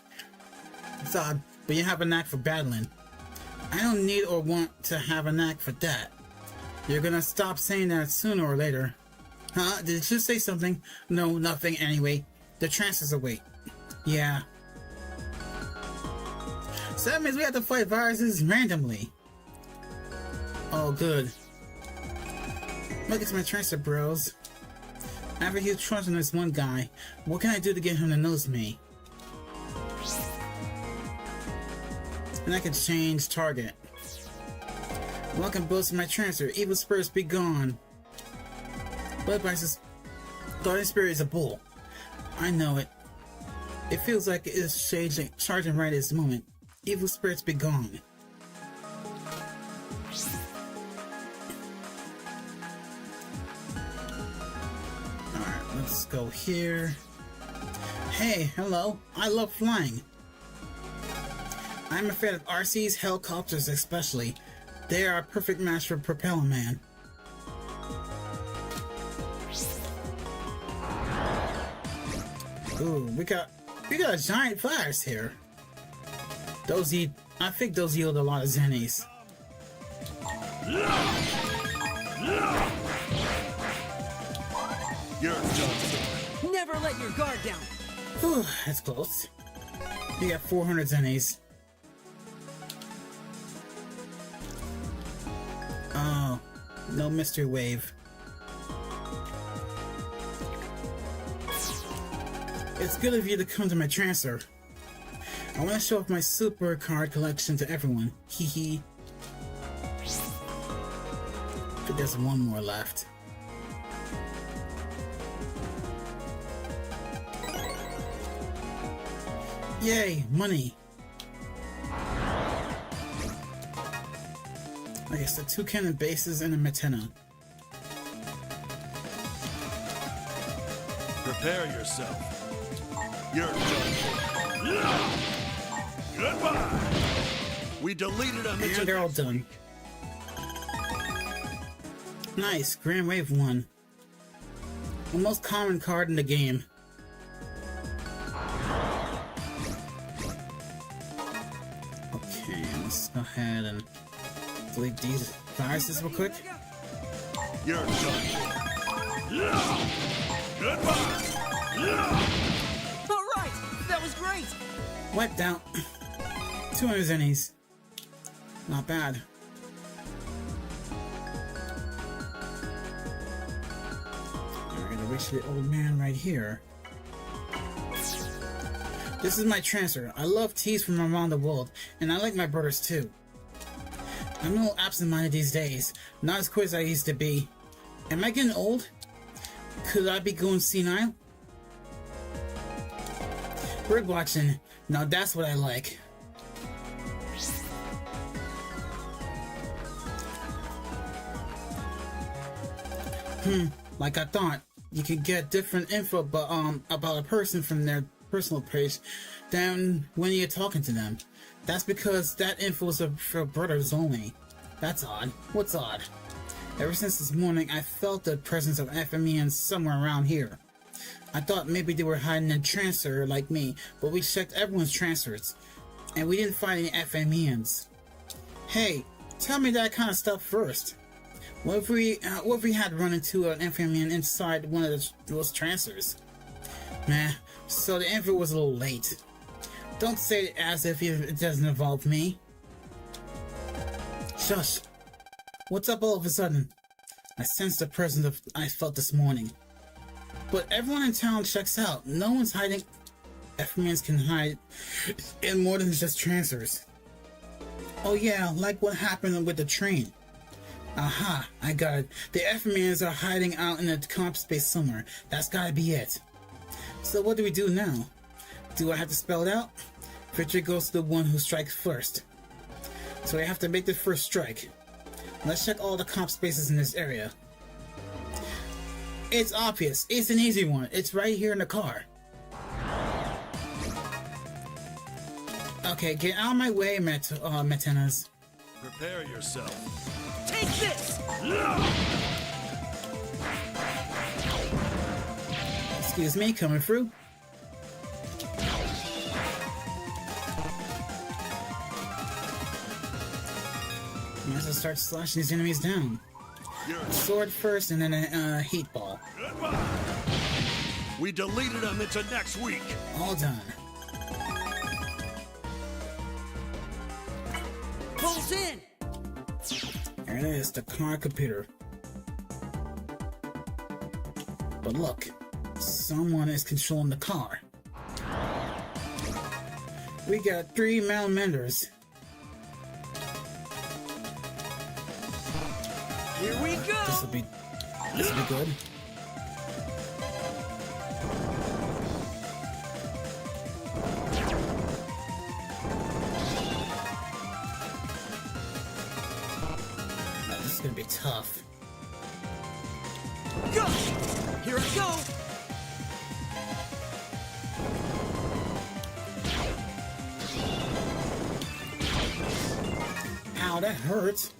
It's odd, but you have a knack for battling. I don't need or want to have a knack for that. You're gonna stop saying that sooner or later. Huh? Did you say something? No, nothing anyway. The transfers await. Yeah. So that means we have to fight viruses randomly. Oh, good. Look at my transfer bros. I have a huge trust in this one guy. What can I do to get him to notice me? And I can change target. Welcome both to my transfer. Evil spirits be gone. Blood Vice's Guardian Spirit is a bull. I know it. It feels like it is charging right at this moment. Evil spirits be gone. Alright, let's go here. Hey, hello. I love flying. I'm a fan of RCs, helicopters especially. They are a perfect match for Propeller Man. Ooh, we got a giant fires here. I think those yield a lot of zennies. You're done. Never let your guard down. Whew, that's close. We got 400 zennies. Oh, no mystery wave. It's good of you to come to my transfer. I want to show off my super card collection to everyone. Hee hee. But there's one more left. Yay, money. I guess the 2 cannon bases and a Metena. Prepare yourself. You're done. Goodbye. We deleted them. And they're all done. Nice, Grand Wave 1. The most common card in the game. Okay, let's go ahead and delete these viruses real quick. You're done. Goodbye. Alright, that was great! Wiped out. 200 zennies. Not bad. We're gonna reach the old man right here. This is my transfer. I love teas from around the world, and I like my brothers too. I'm a little absent-minded these days. Not as quick as I used to be. Am I getting old? Could I be going senile? Bird watching. Now that's what I like. Like I thought, you could get different info about a person from their personal page than when you're talking to them. That's because that info is for brothers only. That's odd. What's odd? Ever since this morning, I felt the presence of FMENs somewhere around here. I thought maybe they were hiding in a transfer like me, but we checked everyone's transfers, and we didn't find any FMENs. Hey, tell me that kind of stuff first. What if we had run into an FMEN inside one of those transfers? Meh, so the info was a little late. Don't say it as if it doesn't involve me. Shush. What's up all of a sudden? I sensed the presence I felt this morning. But everyone in town checks out. No one's hiding. FMENs can hide in more than just transfers. Oh yeah, like what happened with the train. Aha, I got it. The FMENs are hiding out in the comp space somewhere. That's gotta be it. So what do we do now? Do I have to spell it out? Victory goes to the one who strikes first. So I have to make the first strike. Let's check all the comp spaces in this area. It's obvious. It's an easy one. It's right here in the car. Okay, get out of my way, Metenas. Prepare yourself. Take this! Excuse me, coming through. Might as well start slashing these enemies down. Sword first, and then a heat ball. Goodbye. We deleted them into next week. All done. Pulse in! There it is, the car computer. But look, someone is controlling the car. We got 3 Malamenders. Here we go! This will be good. This is gonna be tough. Go! Here I go! Ow, that hurts.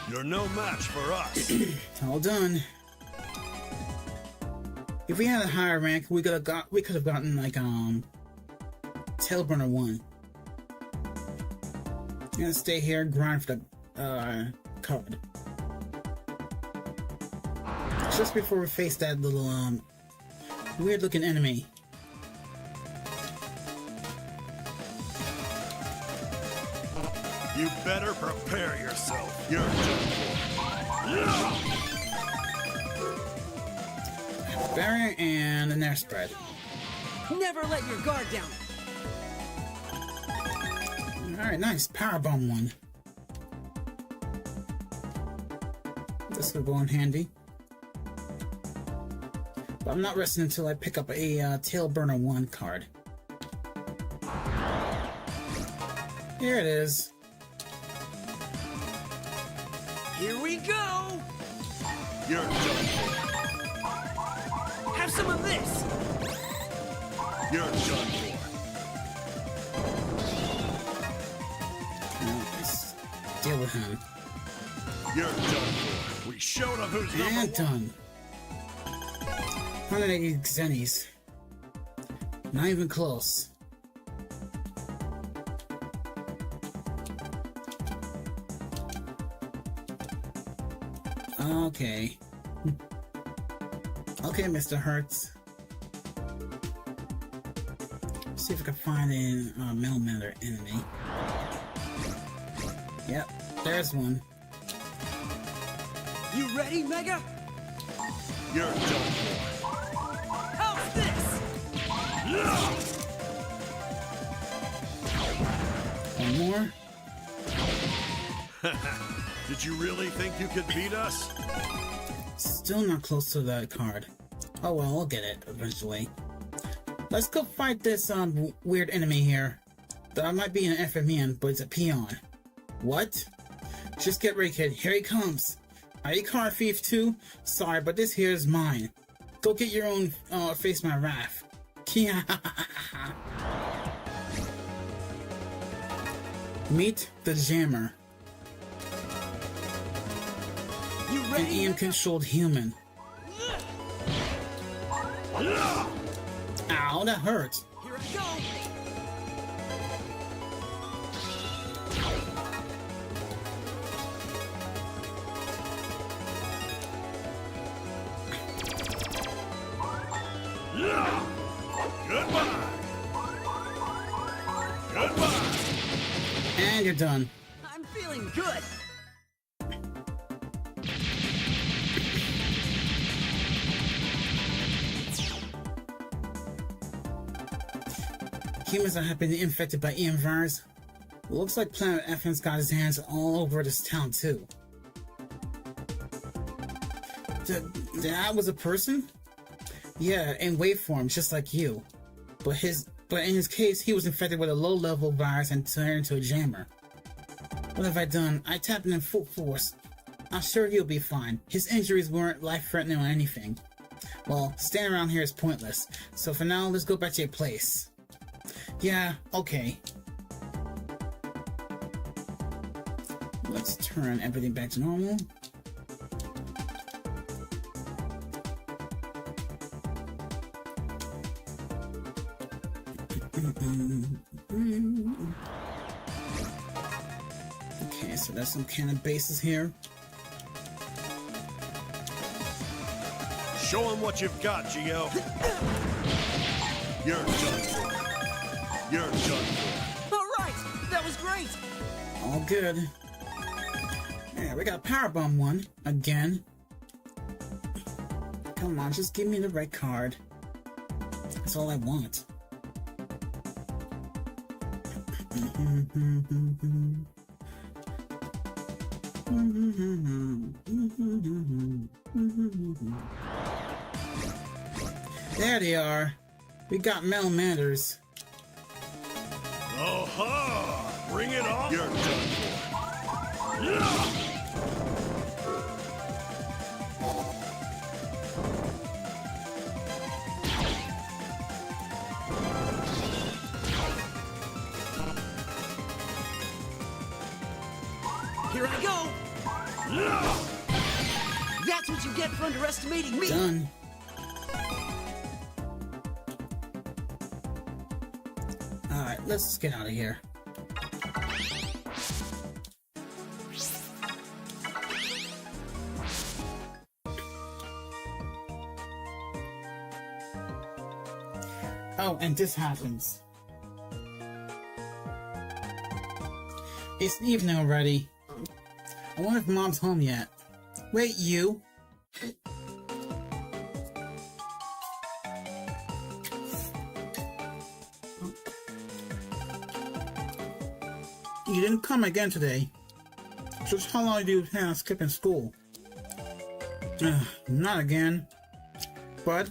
You're no match for us. All done. If we had a higher rank, we could have gotten like Tailburner 1. I'm gonna stay here and grind for the card. Just before we face that little weird looking enemy. You better prepare yourself. You're done for. Barrier and an air spread. Never let your guard down. Alright, nice. Powerbomb 1. This will go in handy. But I'm not resting until I pick up a Tailburner 1 card. Here it is. Here we go! You're done for. Have some of this! You're done for. Let's deal with him. You're done for. We showed him who's number And one. done. 180 Xennies. Not even close. Okay. Okay, Mr. Hertz. See if I can find a Melmander enemy. Yep, there's one. You ready, Mega? You're done for. How's this? One more. Did you really think you could beat us? Still not close to that card. Oh well, I'll get it eventually. Let's go fight this weird enemy here. That might be an FMN, but it's a peon. What? Just get ready, kid. Here he comes. Are you card thief too? Sorry, but this here is mine. Go get your own face my wrath. Meet the Jammer. You An ready? EM-controlled human. Ow, that hurts. Here I go! Goodbye. Goodbye. And you're done. I'm feeling good! Humans have been infected by EM virus. Looks like Planet FM's got his hands all over this town too. That was a person? Yeah, in waveform, just like you. But in his case, he was infected with a low-level virus and turned into a jammer. What have I done? I tapped him in full force. I'm sure he'll be fine. His injuries weren't life-threatening or anything. Well, staying around here is pointless. So for now, let's go back to your place. Yeah, okay. Let's turn everything back to normal. Okay, so there's some cannon bases here. Show him what you've got, Geo. You're done for. You're done for. Alright! That was great! All good. Yeah, we got Powerbomb 1 again. Come on, just give me the right card. That's all I want. There they are. We got Metal Manders. Aha! Bring it on! You're done for. Yeah! Here I go! That's what you get for underestimating me! Done. Alright, let's get out of here. Oh, and this happens. It's evening already. I wonder if Mom's home yet. Wait, you. You didn't come again today. Just how long do you plan on skipping school? Not again. Bud?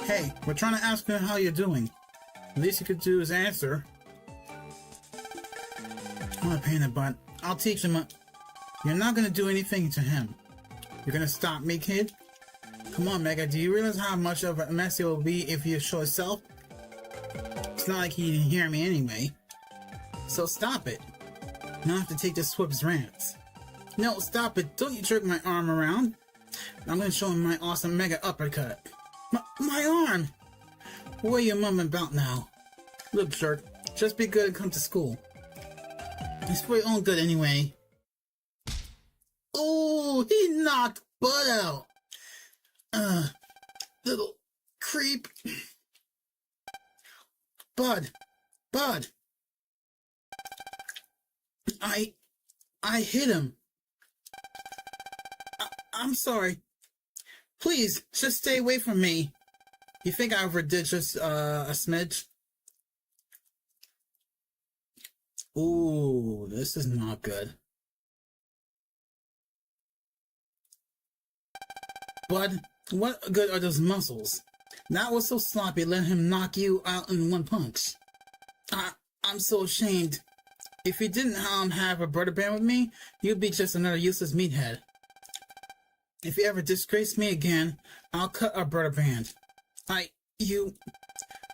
Hey, we're trying to ask you how you're doing. The least you could do is answer. I'm not paying a butt. I'll teach him. You're not gonna do anything to him. You're gonna stop me, kid? Come on, Mega. Do you realize how much of a mess it will be if you show yourself? It's not like he didn't hear me anyway. So stop it. Now I have to take this Swift's rants. No, stop it. Don't you jerk my arm around. I'm gonna show him my awesome Mega Uppercut. My arm! What are you mumbling about now? Look, jerk. Just be good and come to school. It's for your own good anyway. Oh, he knocked Bud out. Little creep. Bud. I hit him. I'm sorry. Please, just stay away from me. You think I overdid just a smidge? Ooh, this is not good. Bud, what good are those muscles? That was so sloppy, let him knock you out in one punch. I'm so ashamed. If you didn't have a brother band with me, you'd be just another useless meathead. If you ever disgrace me again, I'll cut our brother band.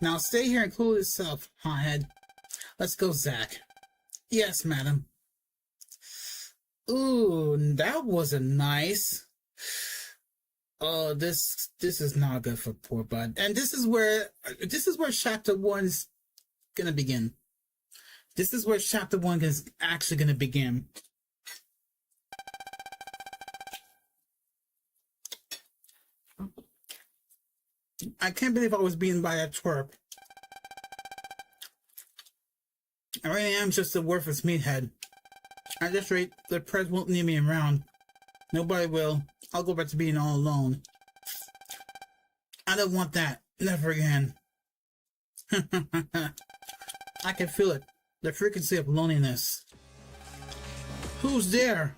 Now stay here and cool yourself, hothead. Let's go, Zach. Yes, madam. Ooh, that wasn't nice. Oh, this is not good for poor Bud. And this is where chapter 1's gonna begin. This is where chapter 1 is actually gonna begin. I can't believe I was beaten by that twerp. I really am just a worthless meathead. At this rate, the press won't need me around. Nobody will. I'll go back to being all alone. I don't want that. Never again. I can feel it. The frequency of loneliness. Who's there?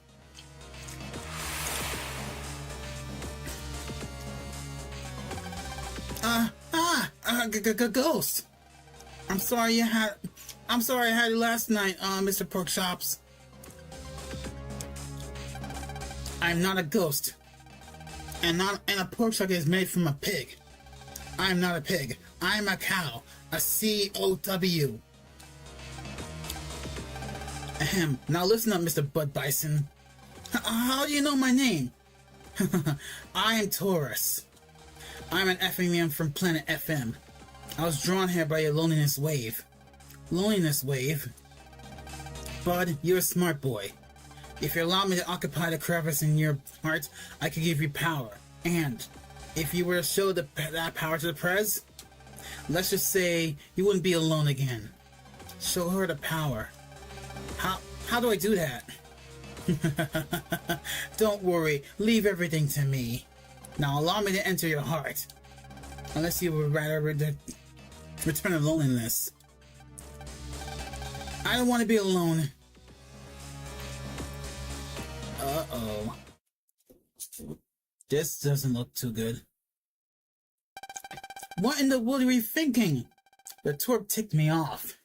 Ghost. I'm sorry I had you last night, Mr. Porkshops. I'm not a ghost. And a pork chop is made from a pig. I'm not a pig. I'm a cow. A C-O-W. Ahem. Now listen up, Mr. Bud Bison. How do you know my name? I am Taurus. I'm an FM man from planet FM. I was drawn here by your loneliness wave. Loneliness wave? Bud, you're a smart boy. If you allow me to occupy the crevice in your heart, I could give you power. And if you were to show that power to the Prez, let's just say you wouldn't be alone again. Show her the power. How do I do that? Don't worry, leave everything to me. Now allow me to enter your heart. Unless you would rather return to loneliness. I don't want to be alone. Uh-oh. This doesn't look too good. What in the world were you thinking? The twerp ticked me off.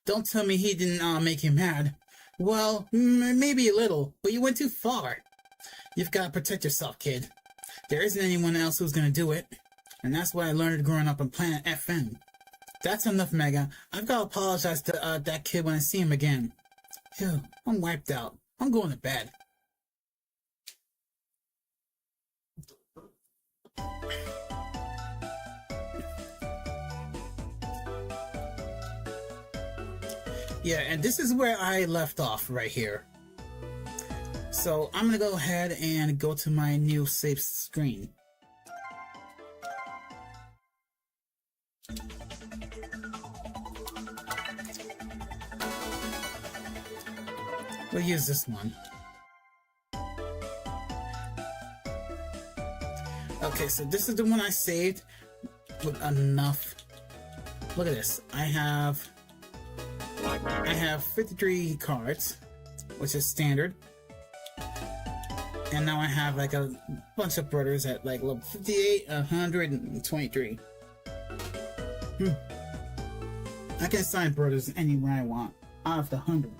Don't tell me he didn't make you mad. Well, maybe a little, but you went too far. You've got to protect yourself, kid. There isn't anyone else who's gonna do it. And that's what I learned growing up on Planet FM. That's enough, Mega. I've got to apologize to that kid when I see him again. Phew, I'm wiped out. I'm going to bed. Yeah, and this is where I left off right here. So I'm gonna go ahead and go to my new save screen. We'll use this one. Okay, so this is the one I saved with enough. Look at this. I have 53 cards, which is standard. And now I have like a bunch of brothers at like level 58, 123. I can assign brothers anywhere I want out of the 100.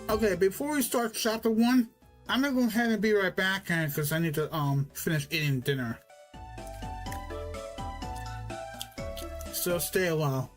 Okay, before we start chapter 1, I'm gonna go ahead and be right back because I need to finish eating dinner. So stay a while.